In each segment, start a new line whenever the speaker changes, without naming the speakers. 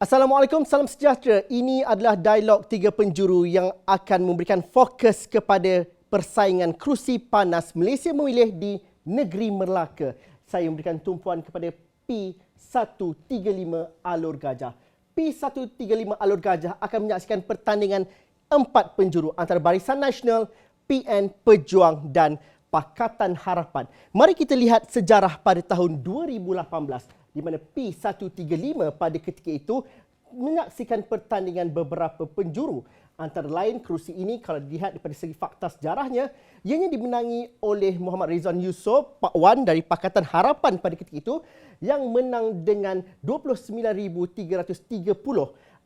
Assalamualaikum, salam sejahtera. Ini adalah dialog tiga penjuru yang akan memberikan fokus kepada persaingan kerusi panas Malaysia memilih di negeri Melaka. Saya memberikan tumpuan kepada P135 Alor Gajah. P135 Alor Gajah akan menyaksikan pertandingan empat penjuru antara Barisan Nasional, PN, Pejuang dan Pakatan Harapan. Mari kita lihat sejarah pada tahun 2018 di mana P135 pada ketika itu menyaksikan pertandingan beberapa penjuru. Antara lain kerusi ini kalau dilihat daripada segi fakta sejarahnya, ianya dimenangi oleh Muhammad Rizwan Yusof, Pak Wan dari Pakatan Harapan pada ketika itu yang menang dengan 29,330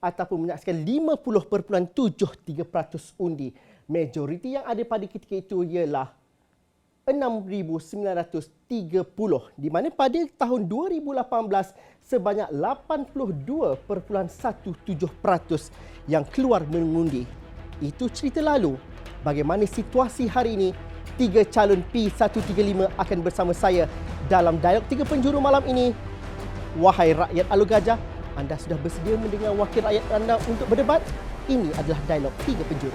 ataupun menyaksikan 50.73% undi. Majoriti yang ada pada ketika itu ialah 6,930 di mana pada tahun 2018 sebanyak 82.17% yang keluar mengundi. Itu cerita lalu. Bagaimana situasi hari ini? Tiga calon P135 akan bersama saya dalam dialog tiga penjuru malam ini. Wahai rakyat Alor Gajah, anda sudah bersedia mendengar wakil rakyat anda untuk berdebat? Ini adalah dialog tiga penjuru.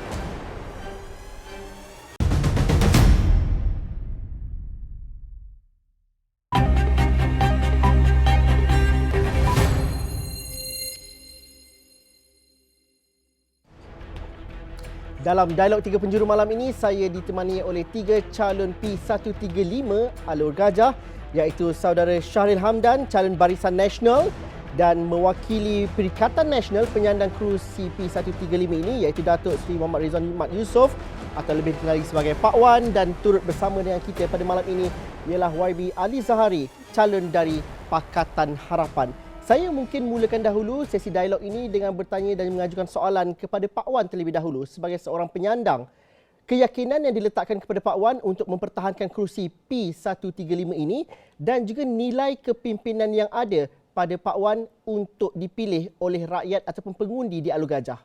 Dalam dialog tiga penjuru malam ini, saya ditemani oleh tiga calon P135 Alor Gajah iaitu saudara Syahril Hamdan, calon Barisan Nasional dan mewakili Perikatan Nasional penyandang kerusi P135 ini iaitu Datuk Seri Muhammad Rizwan Yusof atau lebih dikenali sebagai Pak Wan, dan turut bersama dengan kita pada malam ini ialah YB Ali Zahari, calon dari Pakatan Harapan. Saya mungkin mulakan dahulu sesi dialog ini dengan bertanya dan mengajukan soalan kepada Pak Wan terlebih dahulu sebagai seorang penyandang. Keyakinan yang diletakkan kepada Pak Wan untuk mempertahankan kerusi P135 ini dan juga nilai kepimpinan yang ada pada Pak Wan untuk dipilih oleh rakyat ataupun pengundi di Alor Gajah.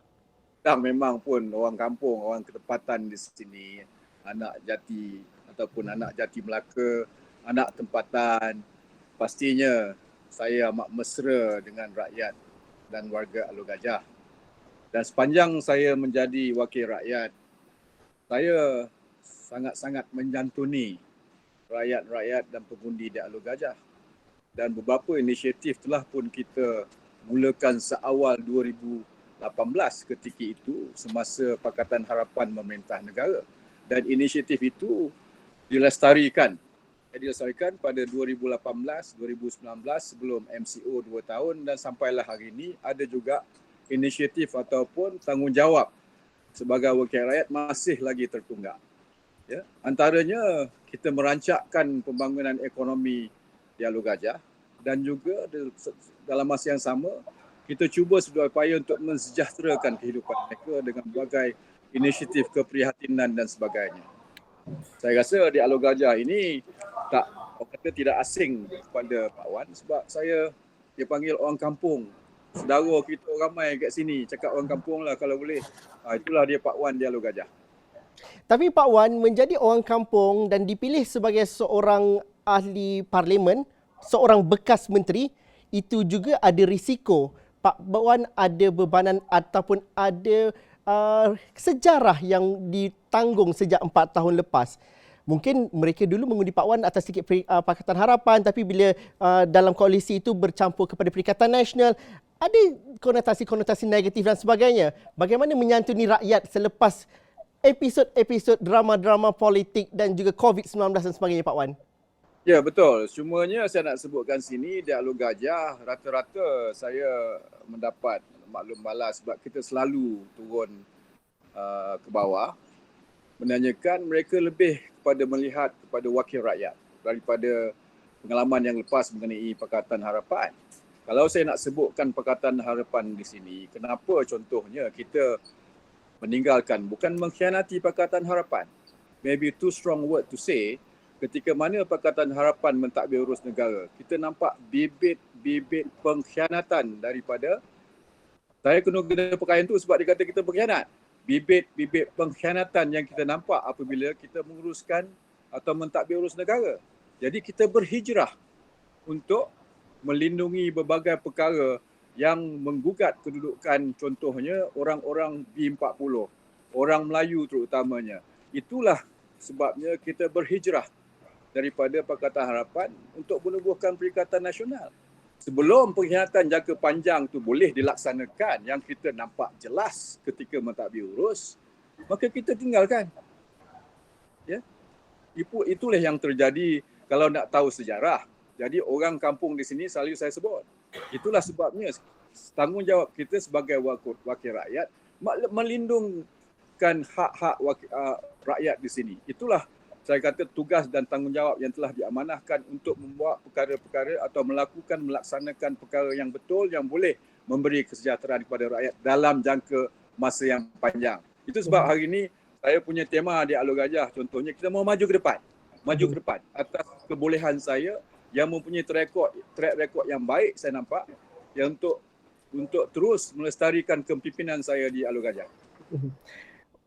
Memang pun orang kampung, orang ketempatan di sini, anak jati ataupun anak jati Melaka, anak tempatan, pastinya saya amat mesra dengan rakyat dan warga Alor Gajah. Dan sepanjang saya menjadi wakil rakyat, saya sangat-sangat menjantuni rakyat-rakyat dan pengundi di Alor Gajah. Dan beberapa inisiatif telah pun kita mulakan seawal 2018 ketika itu semasa Pakatan Harapan memerintah negara. Dan inisiatif itu dilestarikan pada 2018, 2019 sebelum MCO 2 tahun dan sampailah hari ini ada juga inisiatif ataupun tanggungjawab sebagai wakil rakyat masih lagi tertunggak. Ya, antaranya kita merancangkan pembangunan ekonomi di Alor Gajah dan juga dalam masa yang sama kita cuba sedaya upaya untuk mensejahterakan kehidupan mereka dengan berbagai inisiatif keprihatinan dan sebagainya. Saya rasa di Alor Gajah ini tidak asing kepada Pak Wan sebab dia panggil orang kampung. Saudara kita ramai kat sini cakap orang kampung lah kalau boleh. Itulah dia Pak Wan di Alor Gajah.
Tapi Pak Wan menjadi orang kampung dan dipilih sebagai seorang ahli parlimen, seorang bekas menteri, itu juga ada risiko. Pak Wan ada bebanan ataupun ada sejarah yang ditanggung sejak 4 tahun lepas. Mungkin mereka dulu mengundi Pak Wan atas sikit Pakatan Harapan, tapi bila dalam koalisi itu bercampur kepada Perikatan Nasional, ada konotasi-konotasi negatif dan sebagainya. Bagaimana menyantuni rakyat selepas episod-episod drama-drama politik dan juga COVID-19 dan sebagainya, Pak Wan?
Ya, betul. Semuanya saya nak sebutkan sini di Alor Gajah, rata-rata saya mendapat maklum balas sebab kita selalu turun ke bawah menanyakan mereka lebih kepada melihat kepada wakil rakyat daripada pengalaman yang lepas mengenai Pakatan Harapan. Kalau saya nak sebutkan Pakatan Harapan di sini, kenapa contohnya kita meninggalkan, bukan mengkhianati Pakatan Harapan. Maybe too strong word to say, ketika mana Pakatan Harapan mentadbir urus negara, kita nampak bibit-bibit pengkhianatan daripada, saya kena guna pakaian tu sebab dia kata kita berkhianat. Bibit-bibit pengkhianatan yang kita nampak apabila kita menguruskan atau mentadbir urus negara. Jadi kita berhijrah untuk melindungi berbagai perkara yang menggugat kedudukan contohnya orang-orang B40, orang Melayu terutamanya. Itulah sebabnya kita berhijrah daripada Pakatan Harapan untuk menubuhkan Perikatan Nasional. Sebelum pengkhianatan jangka panjang tu boleh dilaksanakan, yang kita nampak jelas ketika mentadbir urus, maka kita tinggalkan. Ya. Itulah yang terjadi kalau nak tahu sejarah. Jadi orang kampung di sini selalu saya sebut. Itulah sebabnya tanggungjawab kita sebagai wakil rakyat melindungkan hak-hak rakyat di sini. Itulah saya kata tugas dan tanggungjawab yang telah diamanahkan untuk membuat perkara-perkara atau melaksanakan perkara yang betul yang boleh memberi kesejahteraan kepada rakyat dalam jangka masa yang panjang. Itu sebab hari ini saya punya tema di Alor Gajah, contohnya kita mau maju ke depan. Maju ke depan atas kebolehan saya yang mempunyai track record yang baik saya nampak, yang untuk terus melestarikan kepimpinan saya di Alor Gajah.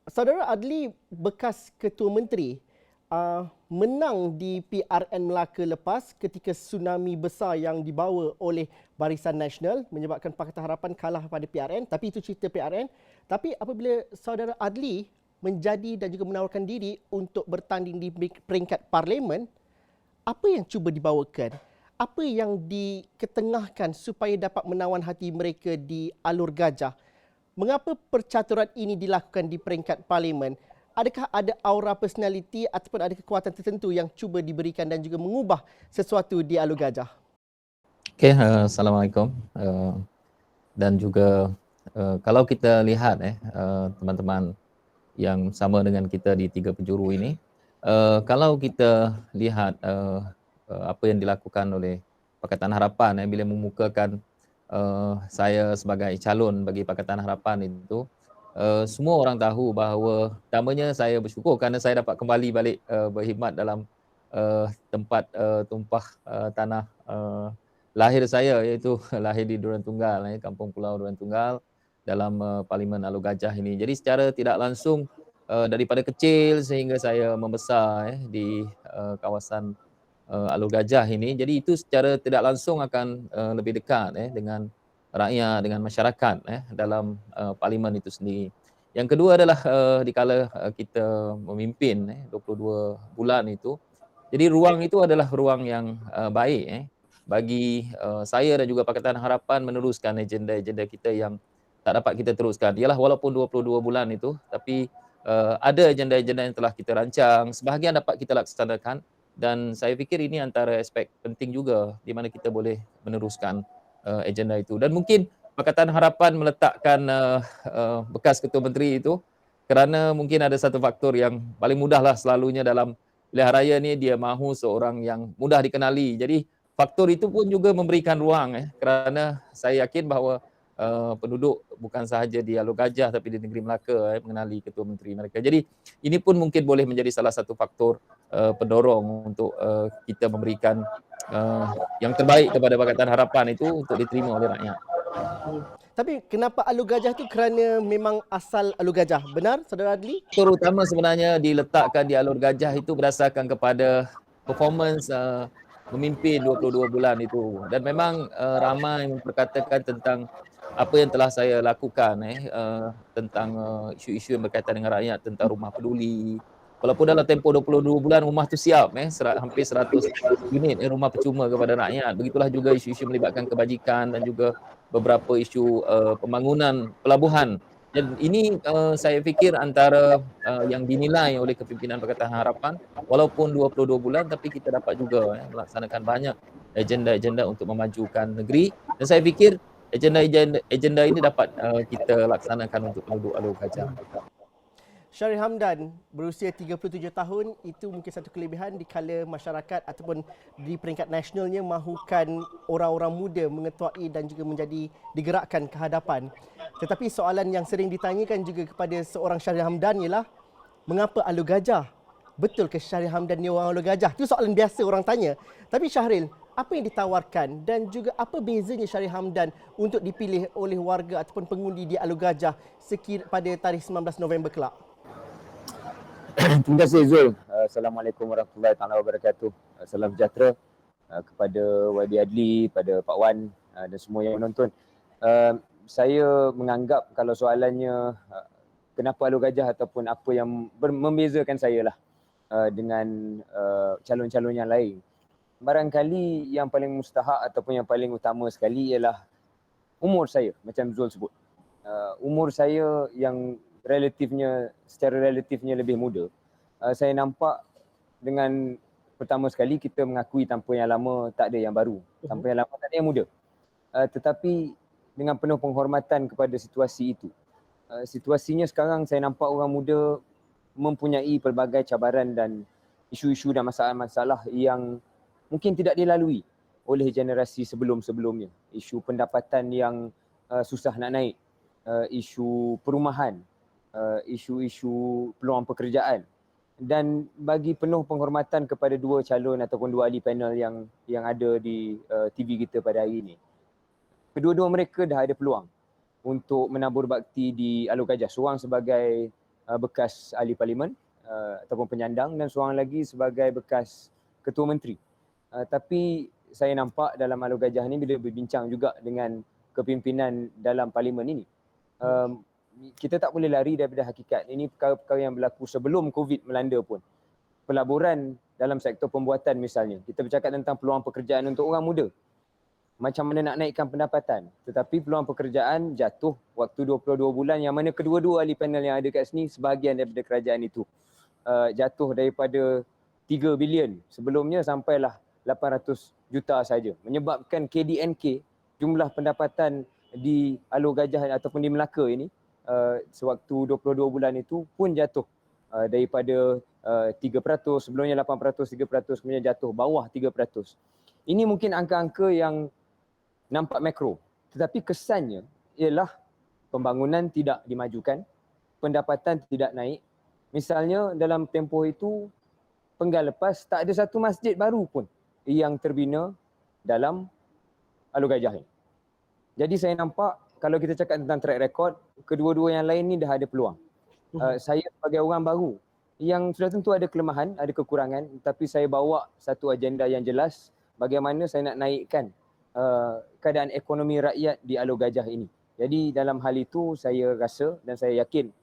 Saudara Adli, bekas Ketua Menteri, menang di PRN Melaka lepas ketika tsunami besar yang dibawa oleh Barisan Nasional menyebabkan Pakatan Harapan kalah pada PRN, tapi itu cerita PRN. Tapi apabila saudara Adli menjadi dan juga menawarkan diri untuk bertanding di peringkat parlimen, apa yang cuba dibawakan? Apa yang diketengahkan supaya dapat menawan hati mereka di Alor Gajah? Mengapa percaturan ini dilakukan di peringkat parlimen? Adakah ada aura personaliti ataupun ada kekuatan tertentu yang cuba diberikan dan juga mengubah sesuatu di Alor Gajah?
Okey, Assalamualaikum. Dan juga kalau kita lihat teman-teman yang sama dengan kita di tiga penjuru ini, kalau kita lihat apa yang dilakukan oleh Pakatan Harapan bila memukakan saya sebagai calon bagi Pakatan Harapan itu, semua orang tahu bahawa pertamanya saya bersyukur kerana saya dapat kembali balik berkhidmat dalam tempat tumpah tanah lahir saya, iaitu lahir di Duran Tunggal, Kampung Pulau Duran Tunggal, dalam Parlimen Alor Gajah ini. Jadi secara tidak langsung daripada kecil sehingga saya membesar di kawasan Alor Gajah ini. Jadi itu secara tidak langsung akan lebih dekat dengan rakyat, dengan masyarakat dalam parlimen itu sendiri. Yang kedua adalah dikala kita memimpin 22 bulan itu. Jadi ruang itu adalah ruang yang baik bagi saya dan juga Pakatan Harapan meneruskan agenda-agenda kita yang tak dapat kita teruskan. Ialah walaupun 22 bulan itu, tapi ada agenda-agenda yang telah kita rancang, sebahagian dapat kita laksanakan, dan saya fikir ini antara aspek penting juga di mana kita boleh meneruskan agenda itu. Dan mungkin Pakatan Harapan meletakkan bekas Ketua Menteri itu kerana mungkin ada satu faktor yang paling mudahlah selalunya dalam pilihan raya ni, dia mahu seorang yang mudah dikenali. Jadi faktor itu pun juga memberikan ruang kerana saya yakin bahawa penduduk bukan sahaja di Alor Gajah tapi di negeri Melaka mengenali Ketua Menteri mereka. Jadi ini pun mungkin boleh menjadi salah satu faktor pendorong untuk kita memberikan yang terbaik kepada Pakatan Harapan itu untuk diterima oleh rakyat.
Tapi kenapa Alor Gajah tu kerana memang asal Alor Gajah? Benar, Saudara Adli?
Faktor utama sebenarnya diletakkan di Alor Gajah itu berdasarkan kepada performance memimpin 22 bulan itu. Dan memang ramai memperkatakan tentang apa yang telah saya lakukan tentang isu-isu yang berkaitan dengan rakyat, tentang rumah peduli. Walaupun dalam tempoh 22 bulan rumah tu siap hampir 100 unit rumah percuma kepada rakyat. Begitulah juga isu-isu melibatkan kebajikan dan juga beberapa isu pembangunan pelabuhan. Dan ini saya fikir antara yang dinilai oleh kepimpinan Pakatan Harapan, walaupun 22 bulan tapi kita dapat juga melaksanakan banyak agenda-agenda untuk memajukan negeri. Dan saya fikir agenda ini dapat kita laksanakan untuk penduduk Alor Gajah.
Syahril Hamdan berusia 37 tahun, itu mungkin satu kelebihan dikala masyarakat ataupun di peringkat nasionalnya mahukan orang-orang muda mengetuai dan juga menjadi digerakkan ke hadapan. Tetapi soalan yang sering ditanyakan juga kepada seorang Syahril Hamdan ialah mengapa Alor Gajah? Betul ke Syahril Hamdan ni orang Alor Gajah? Itu soalan biasa orang tanya. Tapi Syahril, apa yang ditawarkan dan juga apa bezanya Syahril Hamdan untuk dipilih oleh warga ataupun pengundi di Alor Gajah pada tarikh 19 November kelak?
Terima kasih Zul. Assalamualaikum warahmatullahi wabarakatuh. Salam sejahtera kepada YB Adli, pada Pak Wan dan semua yang menonton. Saya menganggap kalau soalannya kenapa Alor Gajah ataupun apa yang membezakan saya lah dengan calon-calon yang lain. Barangkali yang paling mustahak ataupun yang paling utama sekali ialah umur saya, macam Zul sebut. Umur saya yang secara relatifnya lebih muda. Saya nampak dengan pertama sekali kita mengakui tanpa yang lama tak ada yang baru. Tanpa yang lama tak ada yang muda. Tetapi dengan penuh penghormatan kepada situasi itu. Situasinya sekarang saya nampak orang muda mempunyai pelbagai cabaran dan isu-isu dan masalah-masalah yang mungkin tidak dilalui oleh generasi sebelum-sebelumnya. Isu pendapatan yang susah nak naik, isu perumahan, isu-isu peluang pekerjaan. Dan bagi penuh penghormatan kepada dua calon ataupun dua ahli panel yang ada di TV kita pada hari ini. Kedua-dua mereka dah ada peluang untuk menabur bakti di Alor Gajah. Seorang sebagai bekas ahli parlimen ataupun penyandang dan seorang lagi sebagai bekas ketua menteri. Tapi saya nampak dalam Alor Gajah ni bila berbincang juga dengan kepimpinan dalam parlimen ini, kita tak boleh lari daripada hakikat. Ini perkara-perkara yang berlaku sebelum COVID melanda pun. Pelaburan dalam sektor pembuatan misalnya. Kita bercakap tentang peluang pekerjaan untuk orang muda. Macam mana nak naikkan pendapatan. Tetapi peluang pekerjaan jatuh waktu 22 bulan yang mana kedua-dua ahli panel yang ada kat sini sebahagian daripada kerajaan itu. Jatuh daripada 3 bilion sebelumnya sampailah 800 juta saja. Menyebabkan KDNK, jumlah pendapatan di Alor Gajah ataupun di Melaka ini sewaktu 22 bulan itu pun jatuh daripada 3%, sebelumnya 8%, 3%, kemudian jatuh bawah 3%. Ini mungkin angka-angka yang nampak makro, tetapi kesannya ialah pembangunan tidak dimajukan, pendapatan tidak naik. Misalnya dalam tempoh itu, penggal lepas tak ada satu masjid baru pun yang terbina dalam Alor Gajah ini. Jadi saya nampak kalau kita cakap tentang track record, kedua-dua yang lain ni dah ada peluang. Saya sebagai orang baru yang sudah tentu ada kelemahan, ada kekurangan, tapi saya bawa satu agenda yang jelas bagaimana saya nak naikkan keadaan ekonomi rakyat di Alor Gajah ini. Jadi dalam hal itu saya rasa dan saya yakin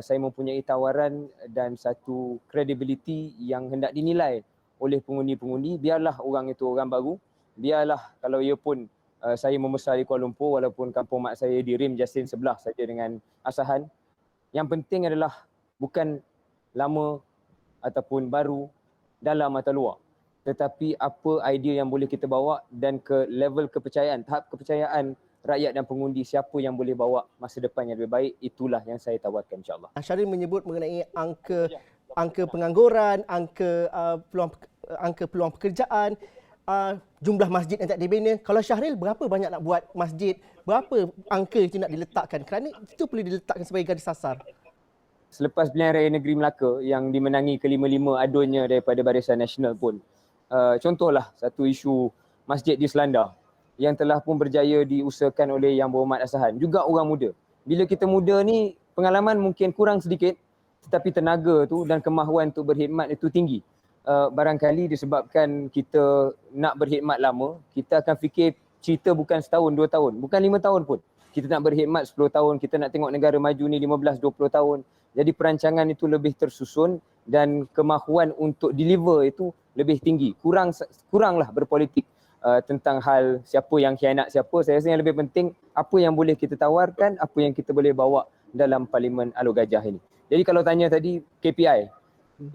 saya mempunyai tawaran dan satu credibility yang hendak dinilai oleh pengundi-pengundi. Biarlah orang itu orang baru, biarlah kalau ia pun saya membesar di Kuala Lumpur walaupun kampung mak saya di Rim Jasin sebelah saja dengan Asahan. Yang penting adalah bukan lama ataupun baru, dalam atau luar. Tetapi apa idea yang boleh kita bawa dan ke level kepercayaan, tahap kepercayaan rakyat dan pengundi, siapa yang boleh bawa masa depan yang lebih baik, itulah yang saya tawarkan insyaAllah.
Syahril menyebut mengenai angka pengangguran, angka peluang pekerjaan, jumlah masjid yang tak dibina. Kalau Syahril, berapa banyak nak buat masjid? Berapa angka itu nak diletakkan? Kerana itu perlu diletakkan sebagai garis asar.
Selepas pilihan raya negeri Melaka yang dimenangi ke-5-5 adunnya daripada Barisan Nasional pun, contohlah satu isu masjid di Selandar yang telah pun berjaya diusahakan oleh Yang Berhormat Asahan, juga orang muda. Bila kita muda ni pengalaman mungkin kurang sedikit, tetapi tenaga tu dan kemahuan untuk berkhidmat itu tinggi. Barangkali disebabkan kita nak berkhidmat lama, kita akan fikir cerita bukan setahun, 2 tahun, bukan 5 tahun pun. Kita nak berkhidmat 10 tahun, kita nak tengok negara maju ni 15-20 tahun. Jadi perancangan itu lebih tersusun dan kemahuan untuk deliver itu lebih tinggi. Kuranglah berpolitik tentang hal siapa yang khianat siapa. Saya rasa yang lebih penting apa yang boleh kita tawarkan, apa yang kita boleh bawa dalam Parlimen Alor Gajah ini. Jadi kalau tanya tadi KPI,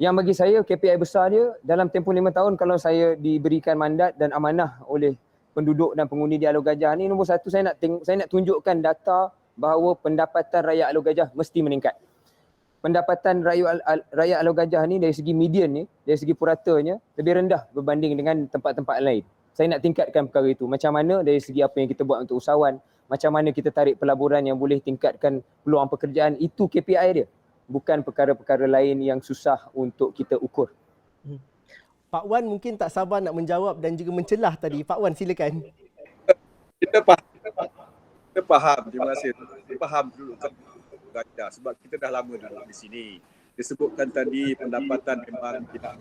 yang bagi saya KPI besar dia dalam tempoh 5 tahun kalau saya diberikan mandat dan amanah oleh penduduk dan pengundi di Alor Gajah ni, nombor satu saya nak tunjukkan data bahawa pendapatan rakyat Alor Gajah mesti meningkat. Pendapatan rakyat Alor Gajah ni dari segi median ni, dari segi puratanya lebih rendah berbanding dengan tempat-tempat lain. Saya nak tingkatkan perkara itu. Macam mana dari segi apa yang kita buat untuk usahawan, macam mana kita tarik pelaburan yang boleh tingkatkan peluang pekerjaan, itu KPI dia. Bukan perkara-perkara lain yang susah untuk kita ukur.
Pak Wan mungkin tak sabar nak menjawab dan juga mencelah tadi. Pak Wan, silakan.
Kita faham, terima kasih. Kita faham dulu Gajah sebab kita dah lama duduk di sini. Disebutkan tadi pendapatan memang tidak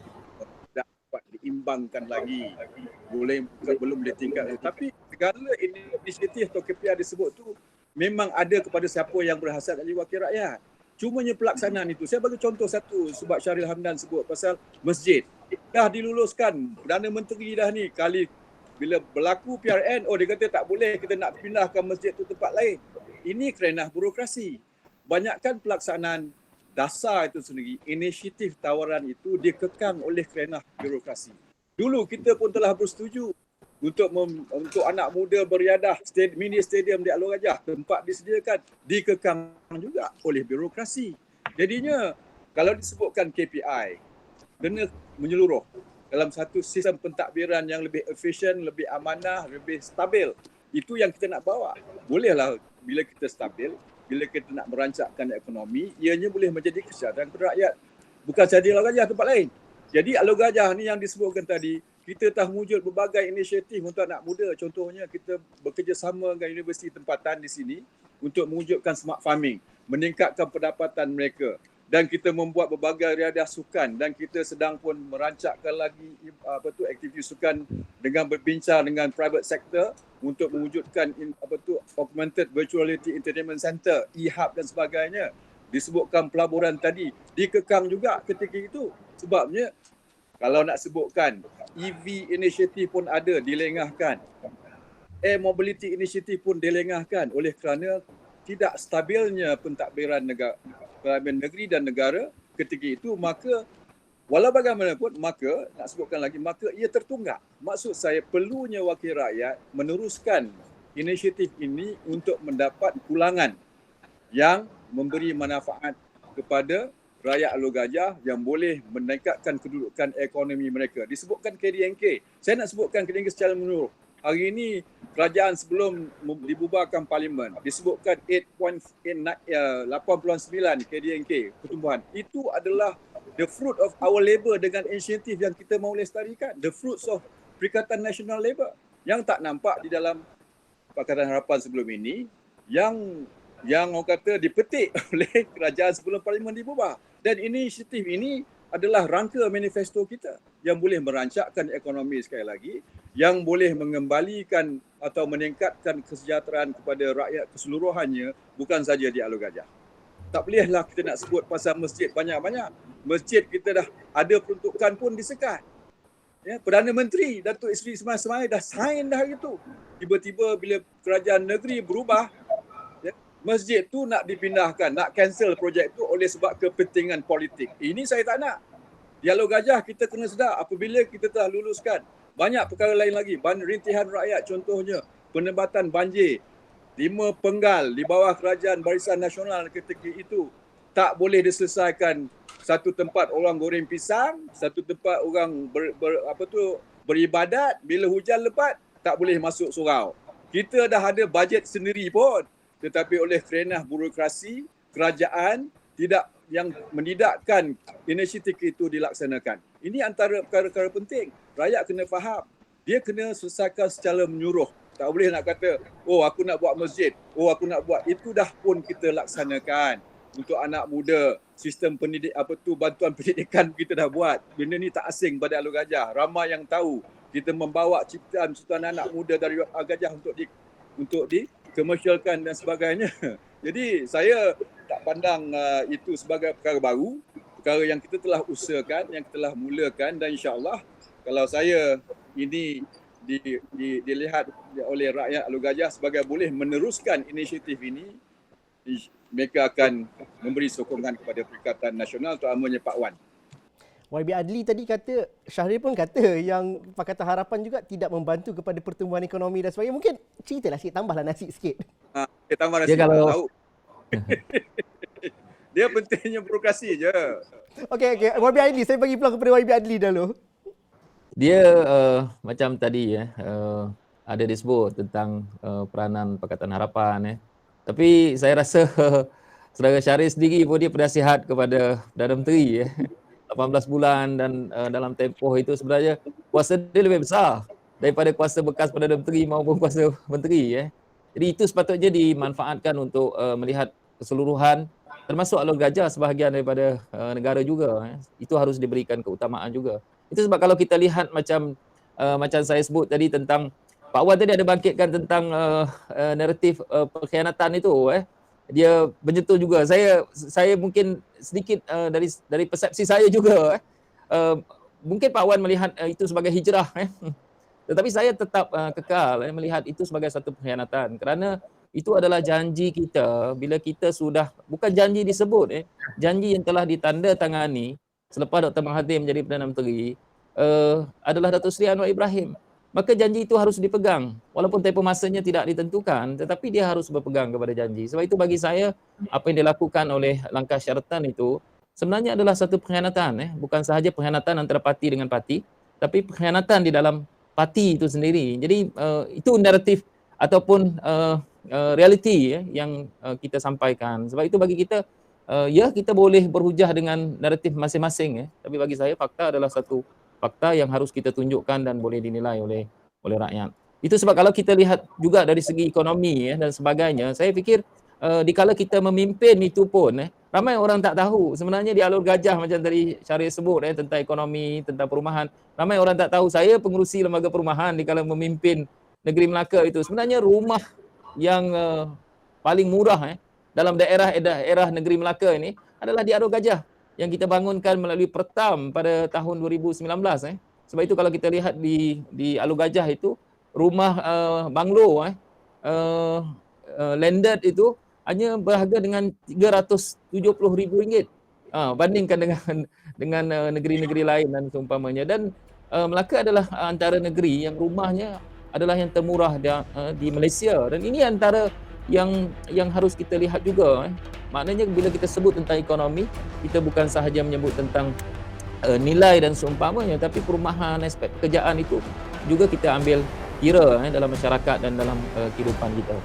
dapat diimbangkan lagi. Belum boleh tingkat. Tapi segala inisiatif atau KPI disebut tu memang ada kepada siapa yang berhasrat jadi wakil rakyat. Cumanya pelaksanaan itu, saya bagi contoh satu sebab Syahril Hamdan sebut pasal masjid. Dah diluluskan, Perdana Menteri dah ni kali bila berlaku PRN, dia kata tak boleh kita nak pindahkan masjid tu tempat lain. Ini kerana birokrasi. Banyakkan pelaksanaan dasar itu sendiri, inisiatif tawaran itu dikekang oleh kerana birokrasi. Dulu kita pun telah bersetuju untuk anak muda beriadah mini stadium di Alor Gajah, tempat disediakan, dikekang juga oleh birokrasi. Jadinya kalau disebutkan KPI, kena menyeluruh dalam satu sistem pentadbiran yang lebih efisien, lebih amanah, lebih stabil. Itu yang kita nak bawa. Bolehlah bila kita stabil, bila kita nak merancangkan ekonomi, ianya boleh menjadi kesejahteraan kepada rakyat. Bukan saja Alor Gajah, tempat lain. Jadi Alor Gajah ni yang disebutkan tadi, kita telah mewujud berbagai inisiatif untuk anak muda. Contohnya kita bekerjasama dengan universiti tempatan di sini untuk mewujudkan smart farming, meningkatkan pendapatan mereka. Dan kita membuat berbagai riadah sukan dan kita sedang pun merancangkan lagi aktiviti sukan dengan berbincang dengan private sector untuk mewujudkan augmented virtual reality entertainment center, e-hub dan sebagainya. Disebutkan pelaburan tadi, dikekang juga ketika itu. Sebabnya kalau nak sebutkan EV inisiatif pun ada dilengahkan. Air mobility inisiatif pun dilengahkan oleh kerana tidak stabilnya pentadbiran negeri dan negara ketika itu, maka walau bagaimanapun maka nak sebutkan lagi maka ia tertunggak. Maksud saya perlunya wakil rakyat meneruskan inisiatif ini untuk mendapat pulangan yang memberi manfaat kepada rakyat Alor Gajah yang boleh meningkatkan kedudukan ekonomi mereka. Disebutkan KDNK. Saya nak sebutkan KDNK secara menyeluruh. Hari ini kerajaan sebelum dibubarkan parlimen disebutkan 89 KDNK pertumbuhan. Itu adalah the fruit of our labour dengan inisiatif yang kita mahu lestarikan. The fruits of Perikatan Nasional Labour yang tak nampak di dalam Pakatan Harapan sebelum ini yang orang kata dipetik oleh kerajaan sebelum parlimen dibubar. Dan inisiatif ini adalah rangka manifesto kita yang boleh merancangkan ekonomi sekali lagi, yang boleh mengembalikan atau meningkatkan kesejahteraan kepada rakyat keseluruhannya, bukan saja di Alor Gajah. Tak bolehlah kita nak sebut pasal masjid banyak-banyak. Masjid kita dah ada peruntukan pun disekat. Ya, Perdana Menteri Datuk Seri Ismail Sabri dah sign dah hari itu. Tiba-tiba bila kerajaan negeri berubah, masjid tu nak dipindahkan, nak cancel projek tu oleh sebab kepentingan politik. Ini saya tak nak. Di Alor Gajah kita kena sedar apabila kita telah luluskan banyak perkara lain lagi. Rintihan rakyat contohnya, penebatan banjir, 5 penggal di bawah kerajaan Barisan Nasional ketika itu tak boleh diselesaikan. Satu tempat orang goreng pisang, satu tempat orang beribadat, bila hujan lebat tak boleh masuk surau. Kita dah ada bajet sendiri pun, tetapi oleh kerana birokrasi kerajaan tidak yang menidakkan inisiatif itu dilaksanakan. Ini antara perkara-perkara penting. Rakyat kena faham. Dia kena selesaikan secara menyuruh. Tak boleh nak kata, aku nak buat masjid, aku nak buat. Itu dah pun kita laksanakan. Untuk anak muda, sistem bantuan pendidikan kita dah buat. Benda ni tak asing pada Alor Gajah. Ramai yang tahu. Kita membawa ciptaan anak muda dari Alor Gajah untuk dikomersialkan dan sebagainya. Jadi saya tak pandang itu sebagai perkara baru, perkara yang kita telah usahakan, yang kita telah mulakan, dan insya-Allah kalau saya ini dilihat oleh rakyat Alor Gajah sebagai boleh meneruskan inisiatif ini, mereka akan memberi sokongan kepada Perikatan Nasional, terutamanya Pak Wan.
YB Adli tadi kata, Syahril pun kata yang Pakatan Harapan juga tidak membantu kepada pertumbuhan ekonomi dan sebagainya. Mungkin ceritalah sikit, tambahlah nasi sikit.
Dia tambah nasi, tahu. Dia pentingnya birokrasi je.
Okey. YB Adli, saya bagi peluang kepada YB Adli dulu.
Dia macam tadi ada disebut tentang peranan Pakatan Harapan. Tapi saya rasa saudara Syahril sendiri pun dia penasihat kepada Perdana Menteri 18 bulan, dan dalam tempoh itu sebenarnya kuasa dia lebih besar daripada kuasa bekas Perdana Menteri maupun kuasa menteri. Jadi itu sepatutnya dimanfaatkan untuk melihat keseluruhan, termasuk Alor Gajah sebahagian daripada negara juga. Itu harus diberikan keutamaan juga. Itu sebab kalau kita lihat macam saya sebut tadi tentang Pak Wan tadi ada bangkitkan tentang naratif pengkhianatan itu. Dia menyentuh juga. Saya mungkin sedikit dari persepsi saya juga. Mungkin Pak Wan melihat itu sebagai hijrah. Tetapi saya tetap kekal melihat itu sebagai satu pengkhianatan, kerana itu adalah janji kita bila kita sudah, bukan janji disebut, janji yang telah ditandatangani selepas Dr. Mahathir menjadi Perdana Menteri, adalah Datuk Seri Anwar Ibrahim. Maka janji itu harus dipegang. Walaupun tempoh masanya tidak ditentukan, tetapi dia harus berpegang kepada janji. Sebab itu bagi saya, apa yang dilakukan oleh langkah syaratan itu sebenarnya adalah satu pengkhianatan. Bukan sahaja pengkhianatan antara parti dengan parti, tapi pengkhianatan di dalam parti itu sendiri. Jadi itu naratif ataupun realiti yang kita sampaikan. Sebab itu bagi kita, ya kita boleh berhujah dengan naratif masing-masing. Tapi bagi saya fakta adalah satu fakta yang harus kita tunjukkan dan boleh dinilai oleh rakyat. Itu sebab kalau kita lihat juga dari segi ekonomi dan sebagainya, saya fikir dikala kita memimpin itu pun ramai orang tak tahu sebenarnya di Alur Gajah, macam tadi Syaril sebut tentang ekonomi, tentang perumahan. Ramai orang tak tahu saya pengerusi lembaga perumahan dikala memimpin negeri Melaka itu. Sebenarnya rumah yang paling murah dalam daerah negeri Melaka ini adalah di Alur Gajah yang kita bangunkan melalui Pertam pada tahun 2019. Sebab itu kalau kita lihat di Alur Gajah itu rumah banglo landed itu hanya berharga dengan RM370,000. Bandingkan dengan negeri-negeri lain dan seumpamanya. Dan Melaka adalah antara negeri yang rumahnya adalah yang termurah di Malaysia. Dan ini antara yang harus kita lihat juga. Maknanya bila kita sebut tentang ekonomi, kita bukan sahaja menyebut tentang nilai dan seumpamanya, tapi perumahan, aspek pekerjaan itu juga kita ambil kira dalam masyarakat dan dalam kehidupan kita.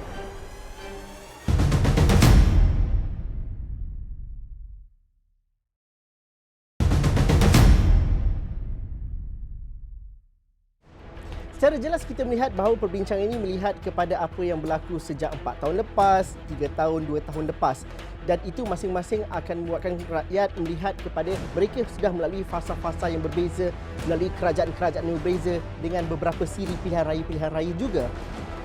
Secara jelas kita melihat bahawa perbincangan ini melihat kepada apa yang berlaku sejak 4 tahun lepas, 3 tahun, 2 tahun lepas. Dan itu masing-masing akan membuatkan rakyat melihat kepada mereka sudah melalui fasa-fasa yang berbeza, melalui kerajaan-kerajaan yang berbeza dengan beberapa siri pilihan raya juga.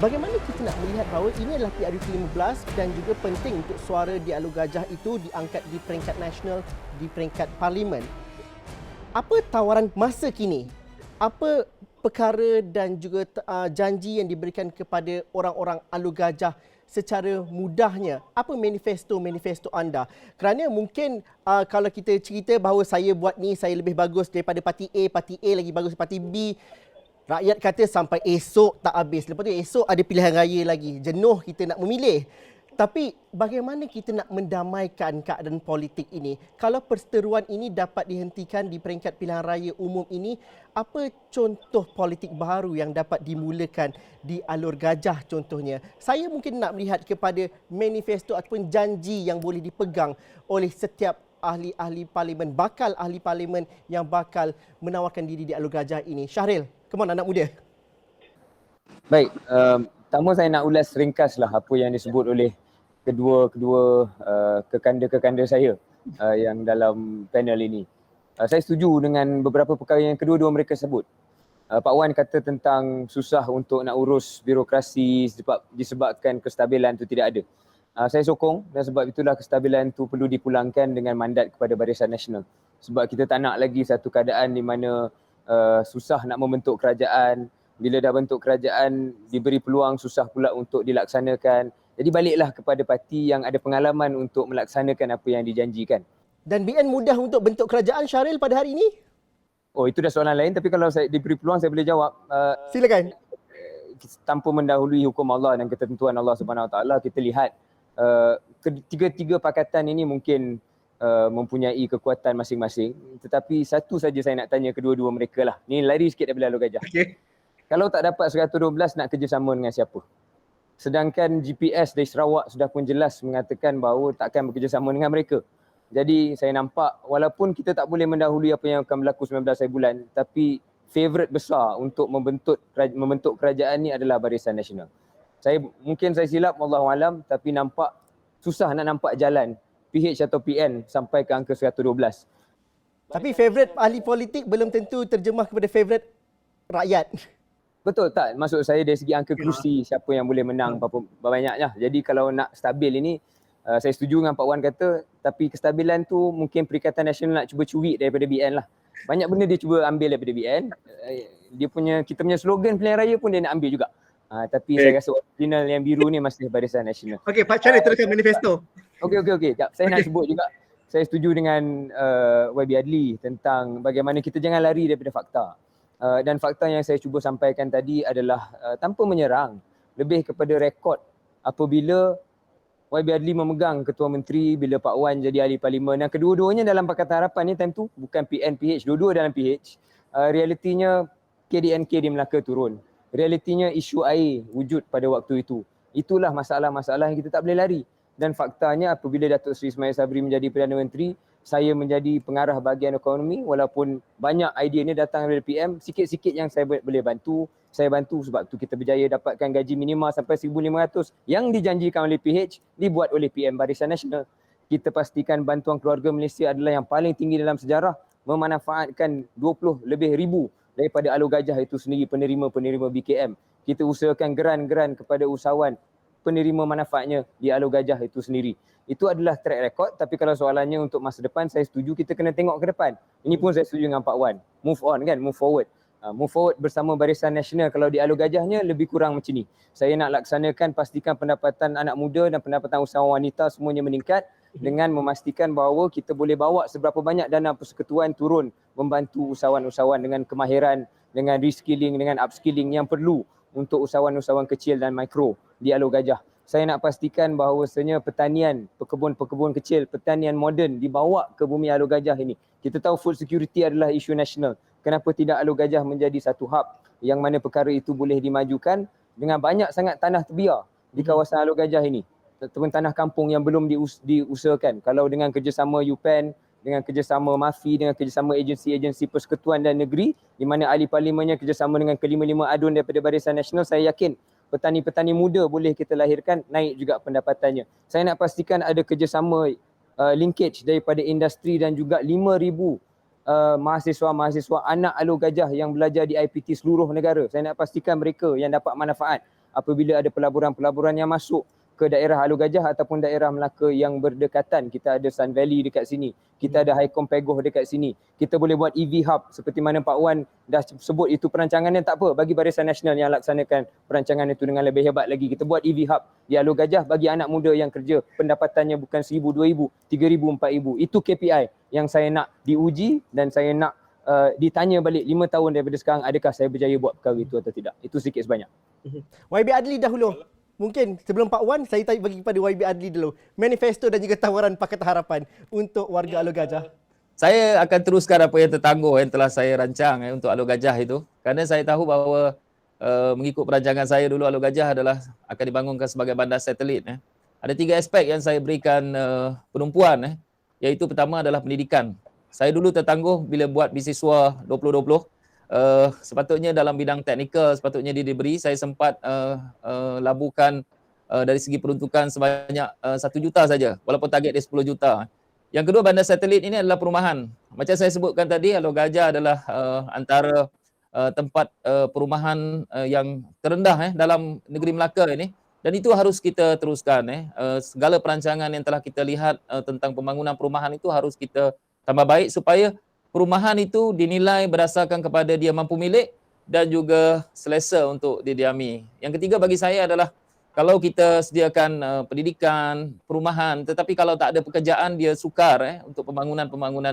Bagaimana kita nak melihat bahawa ini adalah PRU ke-15 dan juga penting untuk suara di Alur Gajah itu diangkat di peringkat nasional, di peringkat parlimen. Apa tawaran masa kini? Apa perkara dan juga janji yang diberikan kepada orang-orang Alur Gajah secara mudahnya? Apa manifesto anda? Kerana mungkin kalau kita cerita bahawa saya buat ni, saya lebih bagus daripada parti A lagi bagus parti B, rakyat kata sampai esok tak habis. Lepas tu esok ada pilihan raya lagi. Jenuh kita nak memilih. Tapi bagaimana kita nak mendamaikan keadaan politik ini? Kalau perseteruan ini dapat dihentikan di peringkat pilihan raya umum ini, apa contoh politik baru yang dapat dimulakan di Alur Gajah contohnya? Saya mungkin nak melihat kepada manifesto ataupun janji yang boleh dipegang oleh setiap ahli-ahli parlimen, bakal ahli parlimen yang bakal menawarkan diri di Alur Gajah ini. Syahril, come on anak muda.
Baik, pertama saya nak ulas ringkaslah apa yang disebut oleh kedua kekanda-kekanda saya yang dalam panel ini. Saya setuju dengan beberapa perkara yang kedua-dua mereka sebut. Pak Wan kata tentang susah untuk nak urus birokrasi disebabkan kestabilan itu tidak ada. Saya sokong dan sebab itulah kestabilan itu perlu dipulangkan dengan mandat kepada Barisan Nasional. Sebab kita tak nak lagi satu keadaan di mana susah nak membentuk kerajaan. Bila dah bentuk kerajaan, diberi peluang susah pula untuk dilaksanakan. Jadi baliklah kepada parti yang ada pengalaman untuk melaksanakan apa yang dijanjikan.
Dan BN mudah untuk bentuk kerajaan, Syahril, pada hari ini?
Oh, itu dah soalan lain, tapi kalau saya diberi peluang saya boleh jawab.
Silakan.
Tanpa mendahului hukum Allah dan ketentuan Allah Subhanahu Wa Taala, kita lihat tiga pakatan ini mungkin mempunyai kekuatan masing-masing. Tetapi satu saja saya nak tanya kedua-dua mereka lah. Ni lari sikit daripada Alur Gajah. Okay. Kalau tak dapat 112 nak kerjasama dengan siapa? Sedangkan GPS dari Sarawak sudah pun jelas mengatakan bahawa takkan bekerjasama dengan mereka. Jadi saya nampak walaupun kita tak boleh mendahului apa yang akan berlaku 19 hari bulan, tapi favourite besar untuk membentuk kerajaan ni adalah Barisan Nasional. Mungkin saya silap, wallahualam, tapi nampak susah nak nampak jalan PH atau PN sampai ke angka 112.
Tapi favourite ahli politik belum tentu terjemah kepada favourite rakyat.
Betul tak? Maksud saya dari segi angka kerusi, siapa yang boleh menang berapa banyaknya. Jadi kalau nak stabil ini, saya setuju dengan Pak Wan kata, tapi kestabilan tu mungkin Perikatan Nasional nak cuba curi daripada BN lah. Banyak benda dia cuba ambil daripada BN. Kita punya slogan pilihan raya pun dia nak ambil juga. Tapi saya rasa original yang biru ni masih Barisan Nasional.
Okey, Pak Syaril teruskan manifesto.
Okey. Saya nak sebut juga, saya setuju dengan YB Adli tentang bagaimana kita jangan lari daripada fakta. Dan fakta yang saya cuba sampaikan tadi adalah tanpa menyerang, lebih kepada rekod apabila YB Adli memegang Ketua Menteri, bila Pak Wan jadi Ahli Parlimen, dan kedua-duanya dalam Pakatan Harapan ni time tu bukan PN, PH, dua-dua dalam PH. Realitinya KDNK di Melaka turun. Realitinya isu air wujud pada waktu itu. Itulah masalah-masalah yang kita tak boleh lari. Dan faktanya apabila Datuk Seri Ismail Sabri menjadi Perdana Menteri, saya menjadi pengarah bahagian ekonomi, walaupun banyak idea ni datang dari PM, sikit-sikit yang saya boleh bantu, saya bantu. Sebab tu kita berjaya dapatkan gaji minima sampai 1,500 yang dijanjikan oleh PH, dibuat oleh PM Barisan Nasional. Kita pastikan bantuan keluarga Malaysia adalah yang paling tinggi dalam sejarah, memanfaatkan 20 lebih ribu daripada Alur Gajah itu sendiri penerima-penerima BKM. Kita usahakan geran-geran kepada usahawan penerima manfaatnya di Alur Gajah itu sendiri. Itu adalah track record, tapi kalau soalannya untuk masa depan, saya setuju kita kena tengok ke depan. Ini pun saya setuju dengan Pak Wan. Move on kan, move forward. Move forward bersama Barisan Nasional. Kalau di Alur Gajahnya lebih kurang macam ni. Saya nak laksanakan, pastikan pendapatan anak muda dan pendapatan usahawan wanita semuanya meningkat dengan memastikan bahawa kita boleh bawa seberapa banyak dana persekutuan turun membantu usahawan-usahawan dengan kemahiran, dengan reskilling, dengan upskilling yang perlu untuk usahawan-usahawan kecil dan mikro di Alur Gajah. Saya nak pastikan bahawasanya pertanian, pekebun-pekebun kecil, pertanian moden dibawa ke bumi Alur Gajah ini. Kita tahu food security adalah isu nasional. Kenapa tidak Alur Gajah menjadi satu hub yang mana perkara itu boleh dimajukan dengan banyak sangat tanah terbiar di kawasan Alur Gajah ini. Ataupun tanah kampung yang belum diusahakan. Kalau dengan kerjasama UPEN, dengan kerjasama MAFI, dengan kerjasama agensi-agensi persekutuan dan negeri, di mana ahli parlimennya kerjasama dengan kelima-lima adun daripada Barisan Nasional, saya yakin petani-petani muda boleh kita lahirkan, naik juga pendapatannya. Saya nak pastikan ada kerjasama linkage daripada industri dan juga 5,000 mahasiswa-mahasiswa anak Alur Gajah yang belajar di IPT seluruh negara. Saya nak pastikan mereka yang dapat manfaat apabila ada pelaburan-pelaburan yang masuk ke daerah Alur Gajah ataupun daerah Melaka yang berdekatan. Kita ada Sun Valley dekat sini. Kita ada Haikom Pegoh dekat sini. Kita boleh buat EV Hub seperti mana Pak Wan dah sebut itu perancangannya, tak apa. Bagi Barisan Nasional yang laksanakan perancangan itu dengan lebih hebat lagi. Kita buat EV Hub di Alur Gajah bagi anak muda yang kerja. Pendapatannya bukan 1,000, 2,000, 3,000, 4,000. Itu KPI yang saya nak diuji dan saya nak ditanya balik 5 tahun daripada sekarang, adakah saya berjaya buat perkara itu atau tidak. Itu sikit sebanyak.
YB Adli dahulu. Mungkin sebelum Pak Wan, saya bagi kepada YB Adli dulu. Manifesto dan juga tawaran Pakatan Harapan untuk warga Alur Gajah.
Saya akan teruskan apa yang tertangguh yang telah saya rancang untuk Alur Gajah itu. Kerana saya tahu bahawa mengikut perancangan saya dulu, Alur Gajah adalah akan dibangunkan sebagai bandar satelit. Ada 3 aspek yang saya berikan penumpuan. Iaitu pertama adalah pendidikan. Saya dulu tertangguh bila buat beasiswa 2020. Sepatutnya dalam bidang teknikal sepatutnya diberi, saya sempat labuhkan dari segi peruntukan sebanyak 1 juta saja, walaupun target dia 10 juta. Yang kedua, bandar satelit ini adalah perumahan. Macam saya sebutkan tadi, Alur Gajah adalah antara tempat perumahan yang terendah dalam negeri Melaka ini, dan itu harus kita teruskan. Segala perancangan yang telah kita lihat tentang pembangunan perumahan itu harus kita tambah baik supaya perumahan itu dinilai berdasarkan kepada dia mampu milik dan juga selesa untuk didiami. Yang ketiga bagi saya adalah kalau kita sediakan pendidikan, perumahan, tetapi kalau tak ada pekerjaan, dia sukar untuk pembangunan-pembangunan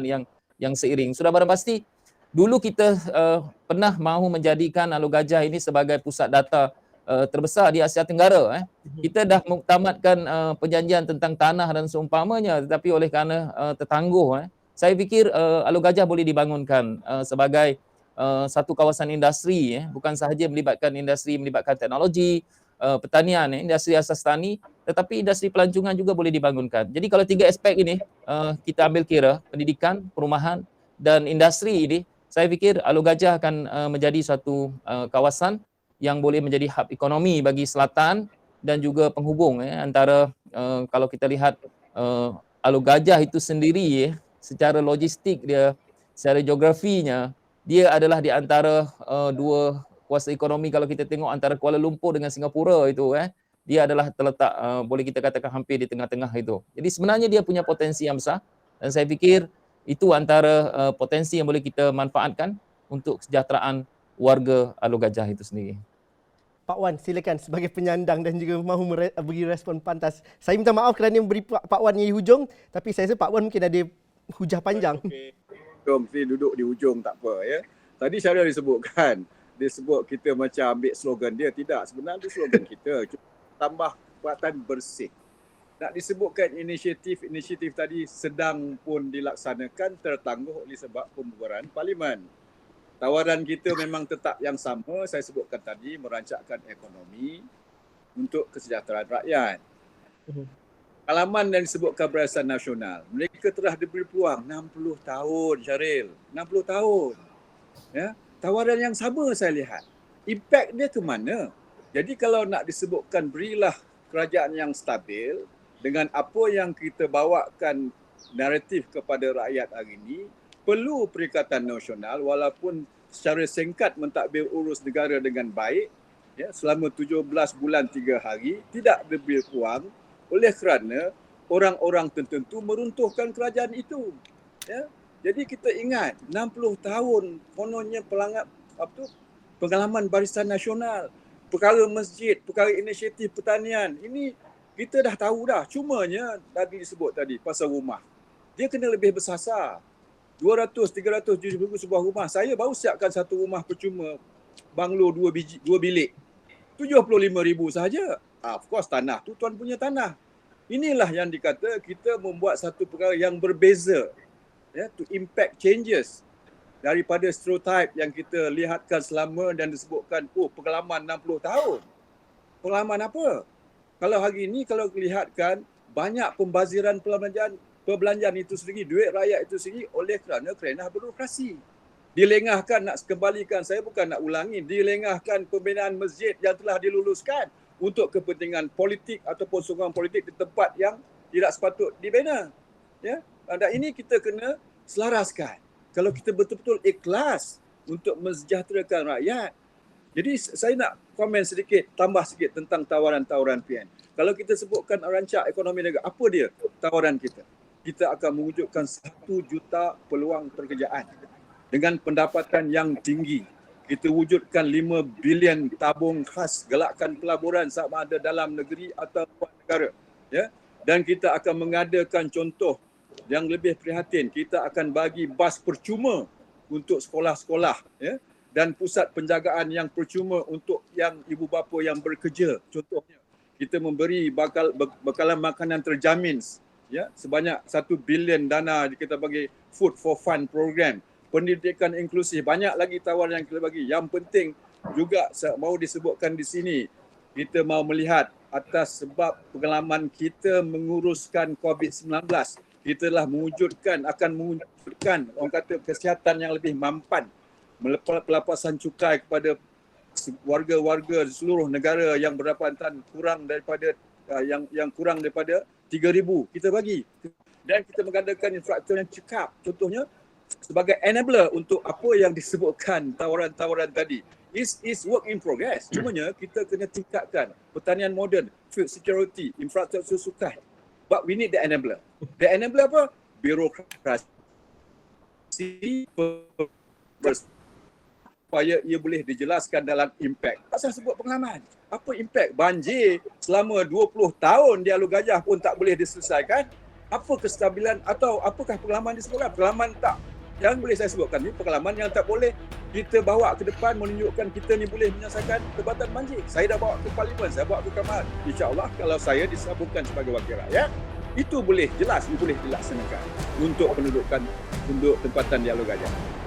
yang seiring. Sudah barang pasti, dulu kita pernah mahu menjadikan Alur Gajah ini sebagai pusat data terbesar di Asia Tenggara. Kita dah muktamadkan perjanjian tentang tanah dan seumpamanya, tetapi oleh kerana tertangguh, saya fikir Alur Gajah boleh dibangunkan sebagai satu kawasan industri, bukan sahaja melibatkan industri, melibatkan teknologi, pertanian, industri asas tani, tetapi industri pelancongan juga boleh dibangunkan. Jadi kalau 3 aspek ini kita ambil kira, pendidikan, perumahan dan industri ini, saya fikir Alur Gajah akan menjadi suatu kawasan yang boleh menjadi hub ekonomi bagi selatan dan juga penghubung antara kalau kita lihat Alur Gajah itu sendiri secara logistik dia, secara geografinya, dia adalah di antara 2 kuasa ekonomi kalau kita tengok antara Kuala Lumpur dengan Singapura itu dia adalah terletak boleh kita katakan hampir di tengah-tengah itu. Jadi sebenarnya dia punya potensi yang besar dan saya fikir itu antara potensi yang boleh kita manfaatkan untuk kesejahteraan warga Alor Gajah itu sendiri.
Pak Wan, silakan sebagai penyandang dan juga mahu beri respon pantas. Saya minta maaf kerana memberi Pak Wan di hujung, tapi saya rasa Pak Wan mungkin ada hujah panjang.
Jom, saya duduk di hujung tak apa ya. Tadi Syahril disebutkan, dia sebut kita macam ambil slogan dia. Tidak, sebenarnya slogan kita. Cuma tambah kekuatan bersih. Nak disebutkan inisiatif tadi sedang pun dilaksanakan tertangguh oleh sebab pembubaran Parlimen. Tawaran kita memang tetap yang sama, saya sebutkan tadi, merancangkan ekonomi untuk kesejahteraan rakyat. Pengalaman yang disebutkan Barisan Nasional, mereka telah diberi peluang 60 tahun, Syahril. 60 tahun. Ya, tawaran yang sama saya lihat. Impact dia ke mana? Jadi kalau nak disebutkan berilah kerajaan yang stabil dengan apa yang kita bawakan naratif kepada rakyat hari ini, perlu Perikatan Nasional walaupun secara singkat mentadbir urus negara dengan baik, ya, selama 17 bulan 3 hari, tidak diberi peluang oleh kerana orang-orang tertentu meruntuhkan kerajaan itu. Ya. Jadi kita ingat 60 tahun kononnya pengalaman Barisan Nasional, perkara masjid, perkara inisiatif pertanian. Ini kita dah tahu dah. Cumanya tadi disebut tadi pasal rumah. Dia kena lebih bersasar. 200-300 ribu sebuah rumah. Saya baru siapkan satu rumah percuma banglo 2 bilik. 75,000 sahaja. Of course tanah tu tuan punya tanah. Inilah yang dikata kita membuat satu perkara yang berbeza, ya, to impact changes daripada stereotype yang kita lihatkan selama dan disebutkan pengalaman 60 tahun. Pengalaman apa? Kalau hari ini kalau lihatkan banyak pembaziran perbelanjaan itu sendiri, duit rakyat itu sendiri oleh kerana birokrasi. Dilengahkan, nak kembalikan, saya bukan nak ulangi, dilengahkan pembinaan masjid yang telah diluluskan untuk kepentingan politik ataupun sokongan politik di tempat yang tidak sepatut dibina. Ya? Dan ini kita kena selaraskan. Kalau kita betul-betul ikhlas untuk mensejahterakan rakyat. Jadi saya nak komen sedikit, tambah sikit tentang tawaran-tawaran PN. Kalau kita sebutkan rancak ekonomi negara, apa dia tawaran kita? Kita akan mewujudkan 1 juta peluang pekerjaan dengan pendapatan yang tinggi. Kita wujudkan 5 bilion tabung khas, galakkan pelaburan sama ada dalam negeri atau luar negara. Ya? Dan kita akan mengadakan contoh yang lebih prihatin. Kita akan bagi bas percuma untuk sekolah-sekolah, ya? Dan pusat penjagaan yang percuma untuk yang ibu bapa yang bekerja. Contohnya, kita memberi bekalan makanan terjamin, ya, sebanyak 1 bilion dana kita bagi Food for Fun program. Pendidikan inklusif, banyak lagi tawaran yang kita bagi. Yang penting juga mau disebutkan di sini, kita mau melihat atas sebab pengalaman kita menguruskan COVID-19, kita telah akan mewujudkan orang kata kesihatan yang lebih mampan, pelapasan cukai kepada warga-warga di seluruh negara yang berpendapatan kurang daripada yang kurang daripada 3,000 kita bagi, dan kita mengadakan infrastruktur yang cekap. Contohnya sebagai enabler untuk apa yang disebutkan tawaran-tawaran tadi. Is work in progress. Cumanya kita kena tingkatkan pertanian moden, food security, infrastruktur sukan. But we need the enabler. The enabler apa? Birokrasi supaya ia boleh dijelaskan dalam impact. Asal sebut pengalaman. Apa impact? Banjir selama 20 tahun di Alor Gajah pun tak boleh diselesaikan. Apa kestabilan atau apakah pengalaman disebutkan? Pengalaman tak. Yang boleh saya sebutkan ni pengalaman yang tak boleh kita bawa ke depan menunjukkan kita ni boleh menyelesaikan perdebatan banjir. Saya dah bawa ke Parlimen, saya bawa ke Kamar. InsyaAllah kalau saya disabungkan sebagai wakil rakyat, itu boleh jelas, boleh dilaksanakan untuk penduduk tempatan di Alor Gajah.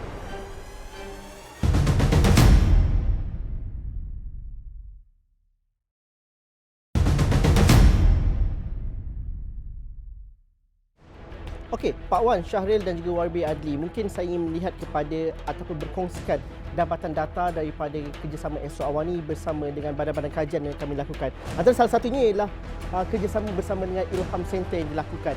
Okey, Pak Wan, Syahril dan juga Warbi Adli, mungkin saya ingin melihat kepada ataupun berkongsikan dapatan data daripada kerjasama Esok Awani bersama dengan badan-badan kajian yang kami lakukan. Antara salah satunya ialah kerjasama bersama dengan Ilham Center yang dilakukan.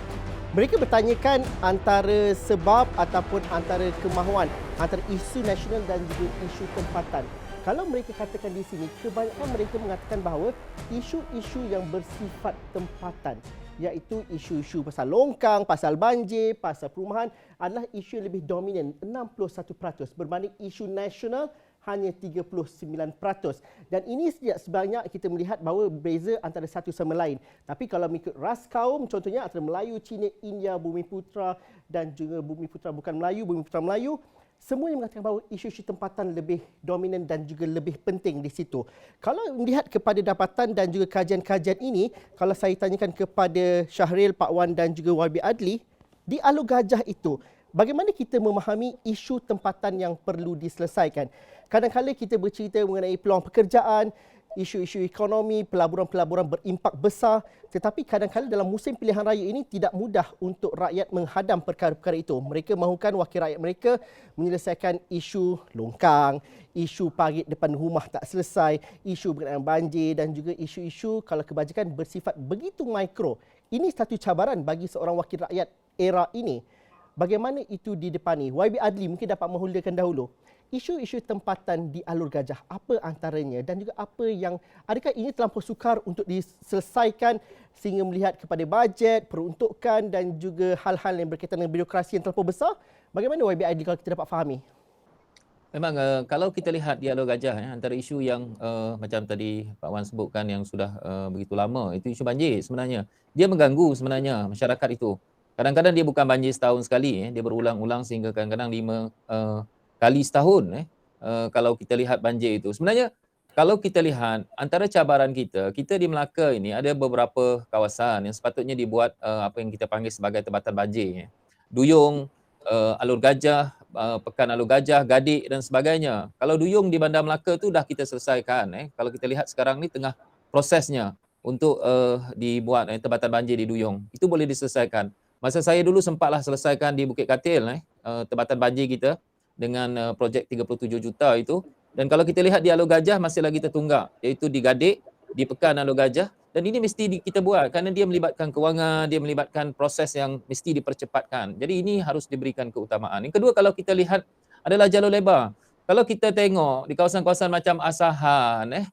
Mereka bertanyakan antara sebab ataupun antara kemahuan antara isu nasional dan juga isu tempatan. Kalau mereka katakan di sini, kebanyakan mereka mengatakan bahawa isu-isu yang bersifat tempatan, iaitu isu-isu pasal longkang, pasal banjir, pasal perumahan adalah isu yang lebih dominan 61% berbanding isu nasional hanya 39%. Dan ini sebanyak kita melihat bahawa berbeza antara satu sama lain. Tapi kalau mengikut ras kaum, contohnya antara Melayu, Cina, India, Bumiputra dan juga Bumiputra bukan Melayu, Bumiputra Melayu, semuanya mengatakan bahawa isu-isu tempatan lebih dominan dan juga lebih penting di situ. Kalau melihat kepada dapatan dan juga kajian-kajian ini, kalau saya tanyakan kepada Syahril, Pak Wan dan juga YB Adli, di Alur Gajah itu, bagaimana kita memahami isu tempatan yang perlu diselesaikan? Kadang-kadang kita bercerita mengenai peluang pekerjaan, isu-isu ekonomi, pelaburan-pelaburan berimpak besar, tetapi kadang-kadang dalam musim pilihan raya ini tidak mudah untuk rakyat menghadam perkara-perkara itu. Mereka mahukan wakil rakyat mereka menyelesaikan isu longkang, isu parit depan rumah tak selesai, isu berkenaan banjir dan juga isu-isu kalau kebajikan bersifat begitu mikro. Ini satu cabaran bagi seorang wakil rakyat era ini. Bagaimana itu didepani? YB Adli mungkin dapat menghulakan dahulu. Isu-isu tempatan di Alur Gajah, apa antaranya dan juga apa yang, adakah ini terlampau sukar untuk diselesaikan sehingga melihat kepada bajet, peruntukan dan juga hal-hal yang berkaitan dengan birokrasi yang terlampau besar? Bagaimana YB Adli kalau kita dapat fahami?
Memang kalau kita lihat di Alur Gajah, antara isu yang macam tadi Pak Wan sebutkan yang sudah begitu lama, itu isu banjir sebenarnya. Dia mengganggu sebenarnya masyarakat itu. Kadang-kadang dia bukan banjir setahun sekali, dia berulang-ulang sehingga kadang-kadang 5 kali setahun kalau kita lihat banjir itu. Sebenarnya kalau kita lihat antara cabaran kita di Melaka ini ada beberapa kawasan yang sepatutnya dibuat apa yang kita panggil sebagai tempatan banjir. Duyung, Alur Gajah, Pekan Alur Gajah, Gadik dan sebagainya. Kalau Duyung di Bandar Melaka tu dah kita selesaikan. Kalau kita lihat sekarang ni tengah prosesnya untuk dibuat tempatan banjir di Duyung. Itu boleh diselesaikan. Masa saya dulu sempatlah selesaikan di Bukit Katil tempatan banjir kita dengan projek 37 juta itu. Dan kalau kita lihat di Alur Gajah masih lagi tertunggak, iaitu di Gadik, di Pekan Alur Gajah. Dan ini mesti kita buat kerana dia melibatkan kewangan, dia melibatkan proses yang mesti dipercepatkan. Jadi ini harus diberikan keutamaan. Yang kedua, kalau kita lihat adalah jalur lebar. Kalau kita tengok di kawasan-kawasan macam Asahan,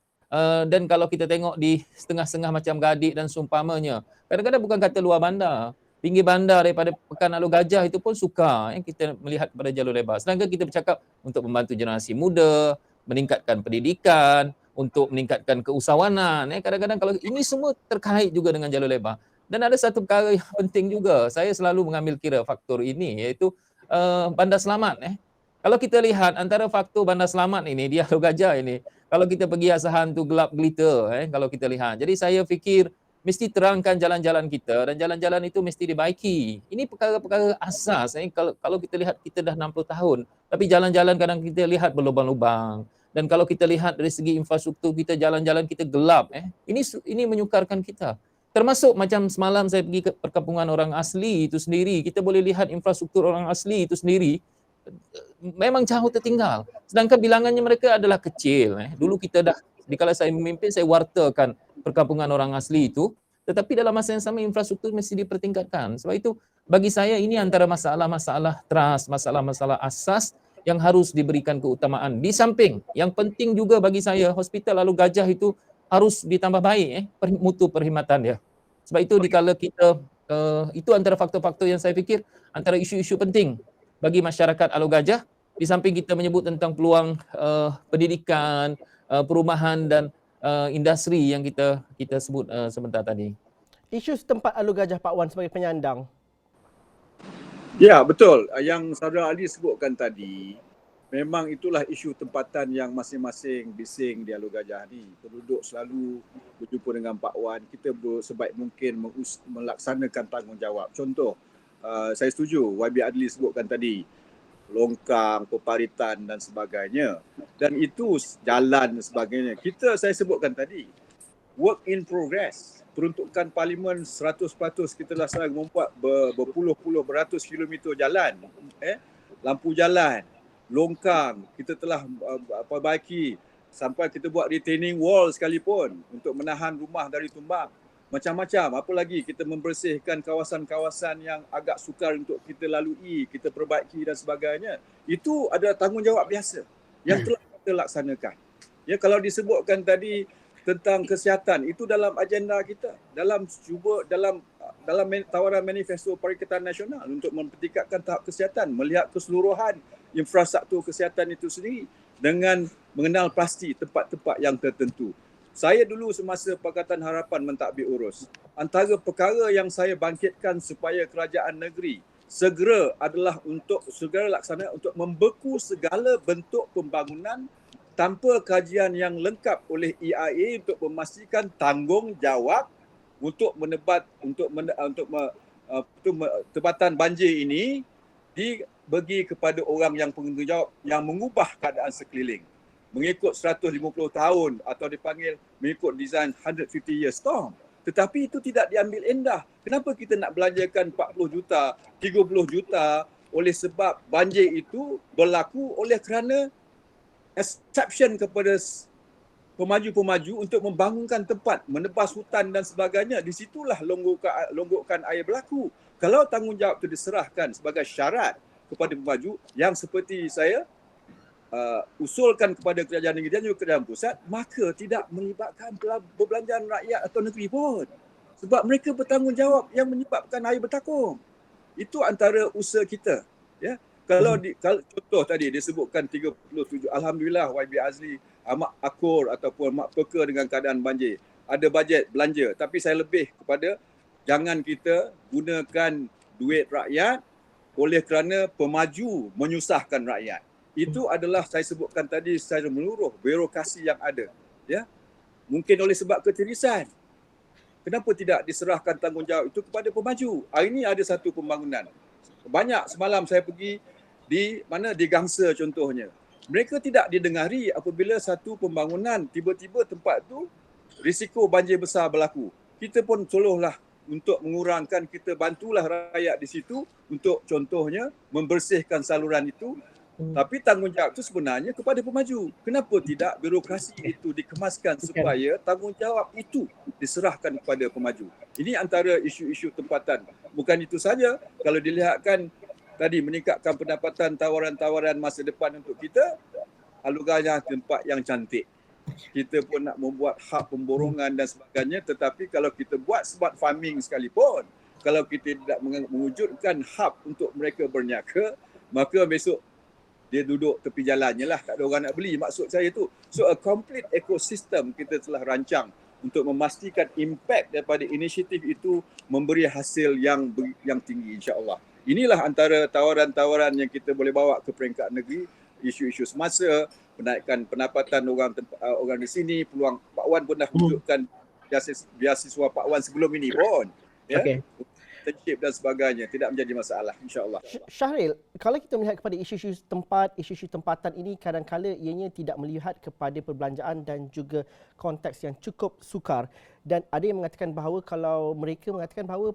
dan kalau kita tengok di setengah-setengah macam Gadik dan seumpamanya, kadang-kadang bukan kata luar bandar, pinggir bandar daripada Pekan Alur Gajah itu pun suka kita melihat kepada jalur lebar. Sedangkan kita bercakap untuk membantu generasi muda, meningkatkan pendidikan, untuk meningkatkan keusahawanan. Kadang-kadang kalau ini semua terkait juga dengan jalur lebar. Dan ada satu perkara yang penting juga, saya selalu mengambil kira faktor ini, iaitu bandar selamat. Kalau kita lihat antara faktor bandar selamat ini di Alur Gajah ini, kalau kita pergi Asahan tu gelap gelita kalau kita lihat. Jadi saya fikir mesti terangkan jalan-jalan kita dan jalan-jalan itu mesti dibaiki. Ini perkara-perkara asas. Kalau kita lihat kita dah 60 tahun, tapi jalan-jalan kadang kita lihat berlubang-lubang. Dan kalau kita lihat dari segi infrastruktur kita, jalan-jalan kita gelap. Ini menyukarkan kita. Termasuk macam semalam saya pergi ke perkampungan orang asli itu sendiri, kita boleh lihat infrastruktur orang asli itu sendiri memang jauh tertinggal. Sedangkan bilangannya mereka adalah kecil. Dulu kita dah, dikala saya memimpin, saya wartakan perkampungan orang asli itu, tetapi dalam masa yang sama infrastruktur mesti dipertingkatkan. Sebab itu bagi saya ini antara masalah-masalah trust, masalah-masalah asas yang harus diberikan keutamaan. Di samping yang penting juga bagi saya, Hospital Alur Gajah itu harus ditambah baik mutu perkhidmatan dia. Sebab itu dikala kita itu antara faktor-faktor yang saya fikir antara isu-isu penting bagi masyarakat Alur Gajah. Di samping kita menyebut tentang peluang pendidikan, perumahan dan industri yang kita sebut sebentar tadi.
Isu setempat Alur Gajah, Pak Wan, sebagai penyandang.
Ya, betul. Yang Saudara Ali sebutkan tadi, memang itulah isu tempatan yang masing-masing bising di Alur Gajah ni. Penduduk selalu berjumpa dengan Pak Wan. Kita sebaik mungkin melaksanakan tanggungjawab. Contoh, saya setuju YB Adli sebutkan tadi, longkang, peparitan dan sebagainya. Dan itu jalan dan sebagainya. Saya sebutkan tadi, work in progress. Peruntukan Parlimen 100% kita dah sedang membuat berpuluh-puluh beratus kilometer jalan. Lampu jalan, longkang, kita telah perbaiki sampai kita buat retaining wall sekalipun untuk menahan rumah dari tumbang. Macam-macam, apa lagi kita membersihkan kawasan-kawasan yang agak sukar untuk kita lalui, kita perbaiki dan sebagainya. Itu adalah tanggungjawab biasa yang telah kita laksanakan. Ya, kalau disebutkan tadi tentang kesihatan, itu dalam agenda kita, dalam tawaran manifesto Perikatan Nasional untuk mempertingkatkan tahap kesihatan, melihat keseluruhan infrastruktur kesihatan itu sendiri dengan mengenal pasti tempat-tempat yang tertentu. Saya dulu semasa Pakatan Harapan mentadbir urus, antara perkara yang saya bangkitkan supaya kerajaan negeri segera adalah untuk segera laksana untuk membeku segala bentuk pembangunan tanpa kajian yang lengkap oleh EIA untuk memastikan tanggungjawab untuk tempatan banjir ini dibagi kepada orang yang bertanggungjawab yang mengubah keadaan sekeliling mengikut 150 tahun atau dipanggil mengikut design 150 year storm. Tetapi itu tidak diambil endah. Kenapa kita nak belanjakan 40 juta, 30 juta oleh sebab banjir itu berlaku oleh kerana exception kepada pemaju-pemaju untuk membangunkan tempat, menebas hutan dan sebagainya. Di situlah longgokan air berlaku. Kalau tanggungjawab itu diserahkan sebagai syarat kepada pemaju yang seperti saya usulkan kepada kerajaan negeri dan juga kerajaan pusat, maka tidak melibatkan perbelanjaan rakyat atau negeri pun. Sebab mereka bertanggungjawab yang menyebabkan air bertakung. Itu antara usaha kita. Ya. Kalau contoh tadi disebutkan 37, Alhamdulillah YB Azli amat akur ataupun amat peka dengan keadaan banjir. Ada bajet belanja, tapi saya lebih kepada jangan kita gunakan duit rakyat oleh kerana pemaju menyusahkan rakyat. Itu adalah saya sebutkan tadi secara menyeluruh birokrasi yang ada. Ya, mungkin oleh sebab ketirisan. Kenapa tidak diserahkan tanggungjawab itu kepada pemaju? Hari ini ada satu pembangunan. Banyak semalam saya pergi di Gangsa contohnya. Mereka tidak didengari apabila satu pembangunan tiba-tiba tempat tu risiko banjir besar berlaku. Kita pun tolonglah untuk mengurangkan, kita bantulah rakyat di situ untuk contohnya membersihkan saluran itu. Tapi tanggungjawab itu sebenarnya kepada pemaju. Kenapa tidak birokrasi itu dikemaskan supaya tanggungjawab itu diserahkan kepada pemaju? Ini antara isu-isu tempatan. Bukan itu saja, kalau dilihatkan tadi meningkatkan pendapatan, tawaran-tawaran masa depan untuk kita, Alor Gajah tempat yang cantik. Kita pun nak membuat hub pemborongan dan sebagainya, tetapi kalau kita buat smart farming sekalipun, kalau kita tidak mewujudkan hub untuk mereka berniaga, maka besok dia duduk tepi jalannya lah, tak ada orang nak beli. Maksud saya tu. So a complete ecosystem kita telah rancang untuk memastikan impact daripada inisiatif itu memberi hasil yang tinggi, insya-Allah. Inilah antara tawaran-tawaran yang kita boleh bawa ke peringkat negeri, isu-isu semasa, menaikkan pendapatan orang di sini, peluang Pak Wan pun dah wujudkan beasiswa Pak Wan sebelum ini pun. Ya. Okay. Internship dan sebagainya tidak menjadi masalah, insya-Allah.
Syahril, kalau kita melihat kepada isu-isu tempat, isu-isu tempatan ini kadang-kala ianya tidak melihat kepada perbelanjaan dan juga konteks yang cukup sukar, dan ada yang mengatakan bahawa kalau mereka mengatakan bahawa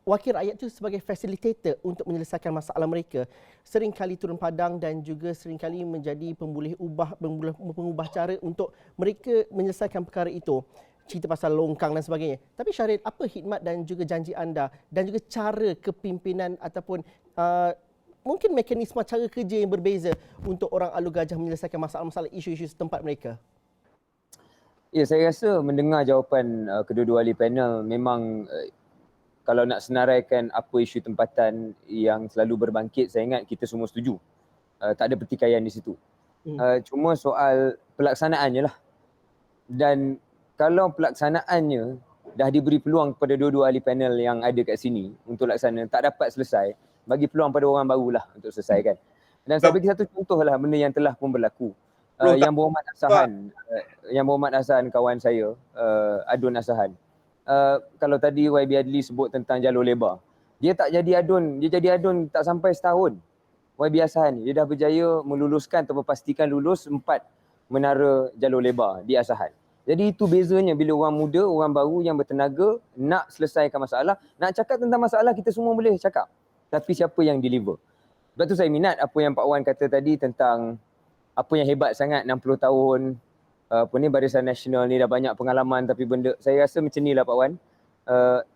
wakil rakyat itu sebagai facilitator untuk menyelesaikan masalah mereka, seringkali turun padang dan juga seringkali menjadi pengubah cara untuk mereka menyelesaikan perkara itu. Cerita pasal longkang dan sebagainya. Tapi Syahril, apa khidmat dan juga janji anda dan juga cara kepimpinan ataupun mungkin mekanisme cara kerja yang berbeza untuk orang Alor Gajah menyelesaikan masalah-masalah isu-isu setempat mereka?
Ya, saya rasa mendengar jawapan kedua-dua ahli panel, memang kalau nak senaraikan apa isu tempatan yang selalu berbangkit, saya ingat kita semua setuju. Tak ada pertikaian di situ. Cuma soal pelaksanaannya lah. Dan kalau pelaksanaannya dah diberi peluang kepada dua-dua ahli panel yang ada kat sini untuk laksana, tak dapat selesai, bagi peluang pada orang barulah untuk selesaikan. Dan saya bagi satu contoh lah benda yang telah pun berlaku. Yang berhormat Hasan, kawan saya, Adun Asahan. Kalau tadi YB Adli sebut tentang jalur lebar, dia tak jadi adun, dia jadi adun tak sampai setahun. YB Asahan, dia dah berjaya meluluskan atau memastikan lulus 4 menara jalur lebar di Asahan. Jadi itu bezanya bila orang muda, orang baru yang bertenaga nak selesaikan masalah, nak cakap tentang masalah kita semua boleh cakap. Tapi siapa yang deliver? Sebab tu saya minat apa yang Pak Wan kata tadi tentang apa yang hebat sangat 60 tahun Barisan Nasional ni dah banyak pengalaman, tapi benda saya rasa macam ni lah Pak Wan.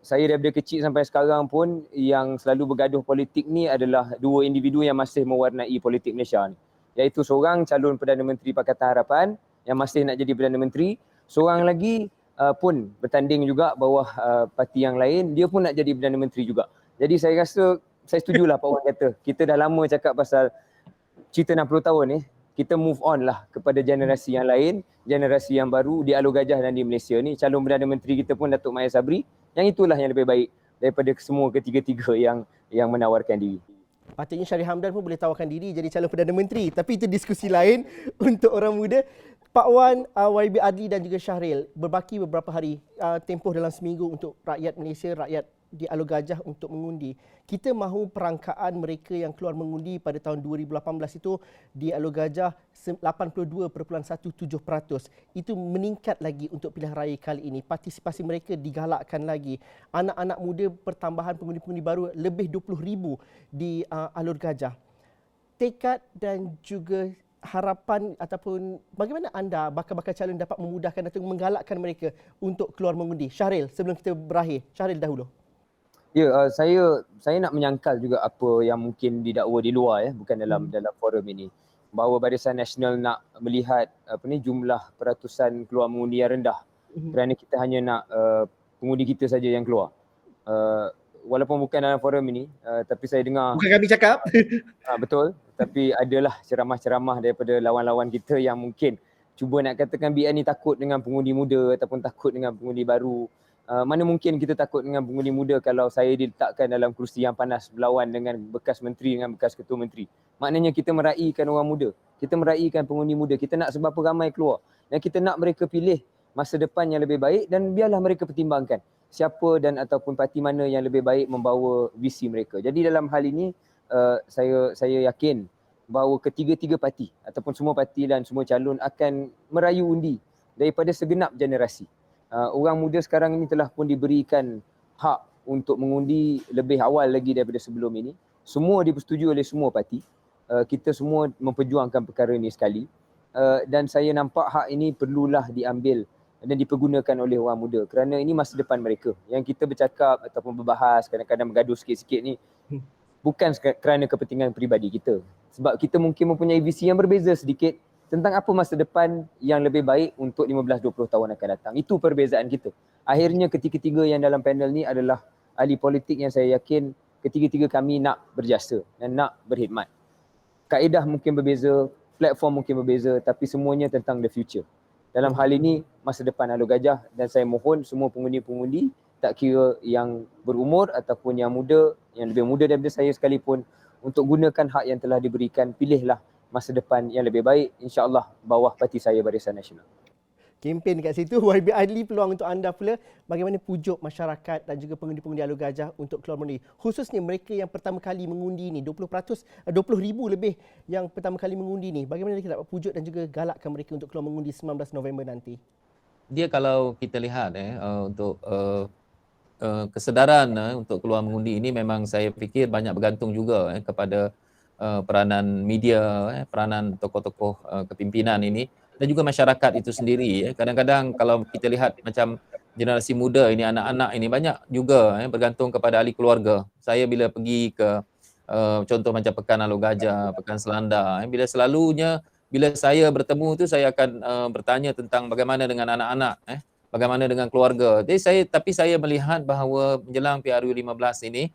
Saya daripada kecil sampai sekarang pun yang selalu bergaduh politik ni adalah dua individu yang masih mewarnai politik Malaysia ni. Iaitu seorang calon Perdana Menteri Pakatan Harapan yang masih nak jadi Perdana Menteri. Seorang lagi pun bertanding juga bawah parti yang lain, dia pun nak jadi Perdana Menteri juga. Jadi saya rasa, saya setujulah Pak Wan kata, kita dah lama cakap pasal cerita 60 tahun ni, kita move on lah kepada generasi yang lain, generasi yang baru di Alor Gajah dan di Malaysia ni. Calon Perdana Menteri kita pun Datuk Maya Sabri, yang itulah yang lebih baik daripada semua ketiga-tiga yang menawarkan diri.
Patutnya Syahril Hamdan pun boleh tawarkan diri jadi calon Perdana Menteri. Tapi itu diskusi lain untuk orang muda. Pak Wan, YB Adli dan juga Syahril berbaki beberapa hari tempoh dalam seminggu untuk rakyat Malaysia, rakyat di Alor Gajah untuk mengundi. Kita mahu perangkaan mereka yang keluar mengundi pada tahun 2018 itu di Alor Gajah 82.17%. Itu meningkat lagi untuk pilihan raya kali ini. Partisipasi mereka digalakkan lagi. Anak-anak muda pertambahan pengundi-pengundi baru lebih 20,000 di Alor Gajah. Tekad dan juga harapan ataupun bagaimana anda bakal-bakal calon dapat memudahkan atau menggalakkan mereka untuk keluar mengundi? Syahril, sebelum kita berakhir, Syahril dahulu.
Ya, saya nak menyangkal juga apa yang mungkin didakwa di luar, bukan dalam forum ini, bahawa Barisan Nasional nak melihat jumlah peratusan keluar mengundi yang rendah kerana kita hanya nak pengundi kita saja yang keluar. Walaupun bukan dalam forum ini, tapi saya dengar,
Bukan kami cakap.
betul, tapi adalah ceramah-ceramah daripada lawan-lawan kita yang mungkin cuba nak katakan BN ni takut dengan pengundi muda ataupun takut dengan pengundi baru. Mana mungkin kita takut dengan pengundi muda kalau saya diletakkan dalam kerusi yang panas berlawan dengan bekas menteri dengan bekas ketua menteri. Maknanya kita meraihkan orang muda, kita meraihkan pengundi muda, kita nak seberapa ramai keluar dan kita nak mereka pilih masa depan yang lebih baik dan biarlah mereka pertimbangkan siapa dan ataupun parti mana yang lebih baik membawa visi mereka. Jadi dalam hal ini saya yakin bahawa ketiga-tiga parti ataupun semua parti dan semua calon akan merayu undi daripada segenap generasi. Orang muda sekarang ini telah pun diberikan hak untuk mengundi lebih awal lagi daripada sebelum ini. Semua dipersetujui oleh semua parti. Kita semua memperjuangkan perkara ini sekali. Dan saya nampak hak ini perlulah diambil dan dipergunakan oleh orang muda kerana ini masa depan mereka. Yang kita bercakap ataupun berbahas, kadang-kadang bergaduh sikit-sikit ni bukan kerana kepentingan peribadi kita. Sebab kita mungkin mempunyai visi yang berbeza sedikit tentang apa masa depan yang lebih baik untuk 15-20 tahun akan datang. Itu perbezaan kita. Akhirnya ketiga-tiga yang dalam panel ni adalah ahli politik yang saya yakin ketiga-tiga kami nak berjasa dan nak berkhidmat. Kaedah mungkin berbeza, platform mungkin berbeza, tapi semuanya tentang the future. Dalam hal ini, masa depan Alor Gajah, dan saya mohon semua pengundi-pengundi, tak kira yang berumur ataupun yang muda, yang lebih muda daripada saya sekalipun, untuk gunakan hak yang telah diberikan, pilihlah masa depan yang lebih baik, insya-Allah bawah parti saya Barisan Nasional.
Kempen dekat situ. YB Adli, peluang untuk anda pula bagaimana pujuk masyarakat dan juga pengundi-pengundi Alor Gajah untuk keluar mengundi. Khususnya mereka yang pertama kali mengundi ni, 20%, 20,000 lebih yang pertama kali mengundi ni. Bagaimana kita dapat pujuk dan juga galakkan mereka untuk keluar mengundi 19 November nanti?
Dia kalau kita lihat untuk kesedaran untuk keluar mengundi ini memang saya fikir banyak bergantung juga kepada peranan media, peranan tokoh-tokoh kepimpinan ini dan juga masyarakat itu sendiri. Kadang-kadang kalau kita lihat macam generasi muda ini, anak-anak ini banyak juga bergantung kepada ahli keluarga. Saya bila pergi ke contoh macam Pekan Alor Gajah, Pekan Selanda, bila saya bertemu tu saya akan bertanya tentang bagaimana dengan anak-anak, bagaimana dengan keluarga. Tapi saya melihat bahawa menjelang PRU 15 ini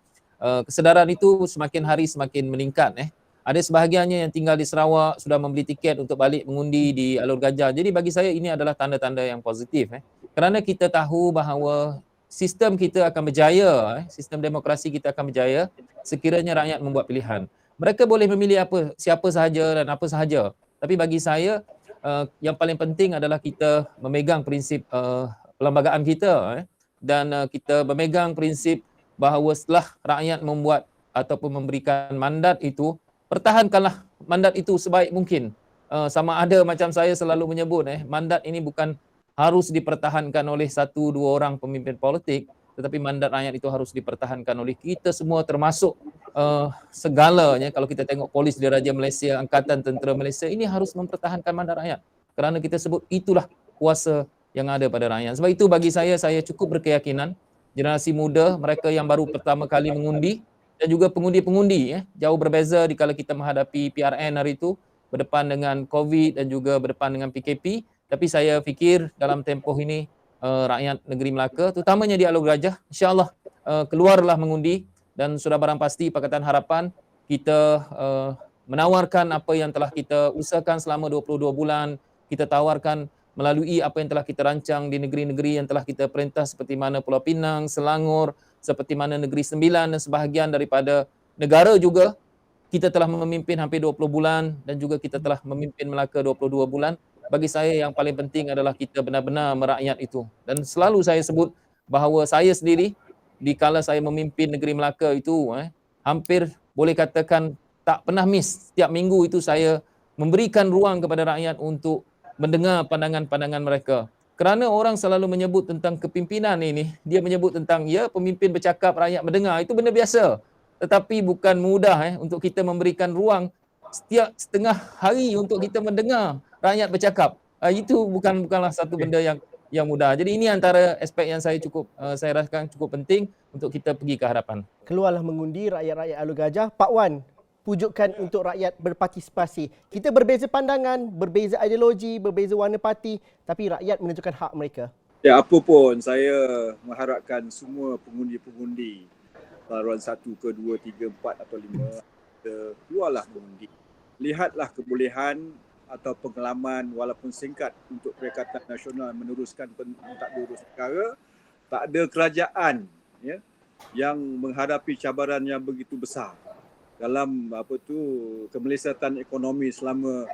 kesedaran itu semakin hari semakin meningkat. Ada sebahagiannya yang tinggal di Sarawak sudah membeli tiket untuk balik mengundi di Alor Gajah. Jadi bagi saya ini adalah tanda-tanda yang positif. Kerana kita tahu bahawa sistem kita akan berjaya, sistem demokrasi kita akan berjaya sekiranya rakyat membuat pilihan. Mereka boleh memilih siapa sahaja dan apa sahaja. Tapi bagi saya yang paling penting adalah kita memegang prinsip perlembagaan kita dan kita memegang prinsip bahawa setelah rakyat membuat ataupun memberikan mandat itu, pertahankanlah mandat itu sebaik mungkin. Sama ada macam saya selalu menyebut, mandat ini bukan harus dipertahankan oleh 1-2 orang pemimpin politik, tetapi mandat rakyat itu harus dipertahankan oleh kita semua termasuk segalanya. Kalau kita tengok Polis Diraja Malaysia, Angkatan Tentera Malaysia, ini harus mempertahankan mandat rakyat. Kerana kita sebut itulah kuasa yang ada pada rakyat. Sebab itu bagi saya cukup berkeyakinan generasi muda, mereka yang baru pertama kali mengundi dan juga pengundi-pengundi jauh berbeza dikala kita menghadapi PRN hari itu, berdepan dengan COVID dan juga berdepan dengan PKP, Tapi saya fikir dalam tempoh ini rakyat negeri Melaka, terutamanya di Alor Gajah, insya-Allah keluarlah mengundi, dan sudah barang pasti Pakatan Harapan kita menawarkan apa yang telah kita usahakan selama 22 bulan, kita tawarkan melalui apa yang telah kita rancang di negeri-negeri yang telah kita perintah seperti mana Pulau Pinang, Selangor, seperti mana Negeri Sembilan dan sebahagian daripada negara juga. Kita telah memimpin hampir 20 bulan dan juga kita telah memimpin Melaka 22 bulan. Bagi saya yang paling penting adalah kita benar-benar merakyat itu. Dan selalu saya sebut bahawa saya sendiri dikala saya memimpin negeri Melaka itu hampir boleh katakan tak pernah miss. Setiap minggu itu saya memberikan ruang kepada rakyat untuk mendengar pandangan-pandangan mereka. Kerana orang selalu menyebut tentang kepimpinan ini, dia menyebut tentang ya pemimpin bercakap, rakyat mendengar, itu benda biasa. Tetapi bukan mudah untuk kita memberikan ruang setiap setengah hari untuk kita mendengar rakyat bercakap. Itu bukanlah satu benda yang mudah. Jadi ini antara aspek yang saya rasakan cukup penting untuk kita pergi ke hadapan.
Keluarlah mengundi rakyat-rakyat Alor Gajah. Pak Wan, pujukan untuk rakyat berpartisipasi. Kita berbeza pandangan, berbeza ideologi, berbeza warna parti, tapi rakyat menentukan hak mereka.
Ya, apa pun saya mengharapkan semua pengundi-pengundi laluan 1 ke 2, 3, 4 atau 5 keluarlah mengundi. Lihatlah kebolehan atau pengalaman walaupun singkat untuk Perikatan Nasional meneruskan pentadbir urus negara. Tak ada kerajaan yang menghadapi cabaran yang begitu besar dalam kemelesatan ekonomi selama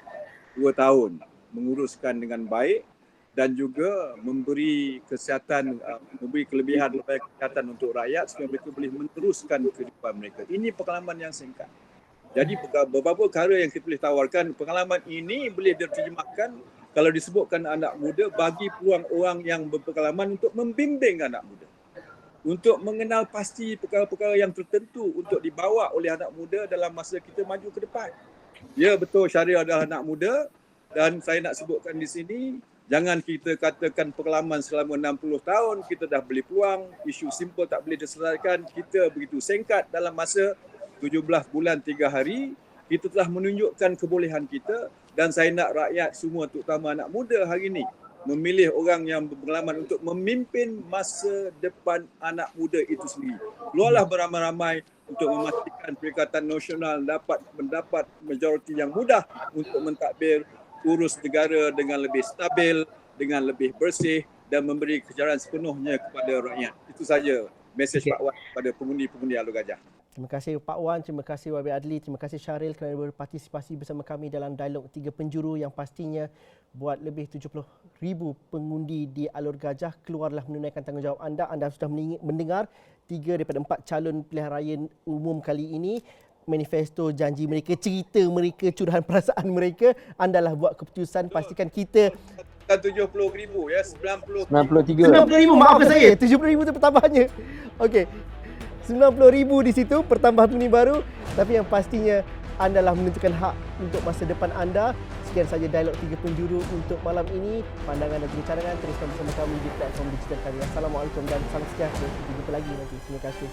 2 tahun, menguruskan dengan baik dan juga memberi kesihatan, memberi kelebihan kesihatan untuk rakyat supaya mereka boleh meneruskan kehidupan mereka. Ini pengalaman yang singkat. Jadi beberapa perkara yang kita boleh tawarkan, pengalaman ini boleh diterjemahkan kalau disebutkan anak muda, bagi peluang orang yang berpengalaman untuk membimbing anak muda, untuk mengenal pasti perkara-perkara yang tertentu untuk dibawa oleh anak muda dalam masa kita maju ke depan. Ya, betul, Syahrir adalah anak muda dan saya nak sebutkan di sini, jangan kita katakan pengalaman selama 60 tahun kita dah beli peluang, isu simple tak boleh diselesaikan, kita begitu singkat dalam masa 17 bulan 3 hari, kita telah menunjukkan kebolehan kita dan saya nak rakyat semua, terutama anak muda hari ini, memilih orang yang berpengalaman untuk memimpin masa depan anak muda itu sendiri. Keluarlah beramai-ramai untuk memastikan Perikatan Nasional dapat mendapat majoriti yang mudah untuk mentadbir urus negara dengan lebih stabil, dengan lebih bersih dan memberi kejaran sepenuhnya kepada rakyat. Itu saja mesej Pak Wan kepada pengundi-pengundi Alor Gajah.
Terima kasih Pak Wan, terima kasih YB Adli, terima kasih Syaril kerana berpartisipasi bersama kami dalam dialog 3 penjuru yang pastinya buat lebih 70,000 pengundi di Alor Gajah. Keluarlah menunaikan tanggungjawab anda. Anda sudah mendengar 3 daripada 4 calon pilihan raya umum kali ini. Manifesto, janji mereka, cerita mereka, curahan perasaan mereka. Andalah buat keputusan, pastikan kita
70,000 ya,
93.
90,000, maafkan saya. 70,000 itu pertambahannya. Okey. 90,000 di situ, pertambahan pengundi baru. Tapi yang pastinya andalah menentukan hak untuk masa depan anda. Sekian saja dialog 3 penjuru untuk malam ini. Pandangan dan perbincangan teruskan bersama kami di platform digital kami. Assalamualaikum dan salam sejahtera. Kita jumpa lagi nanti. Terima kasih.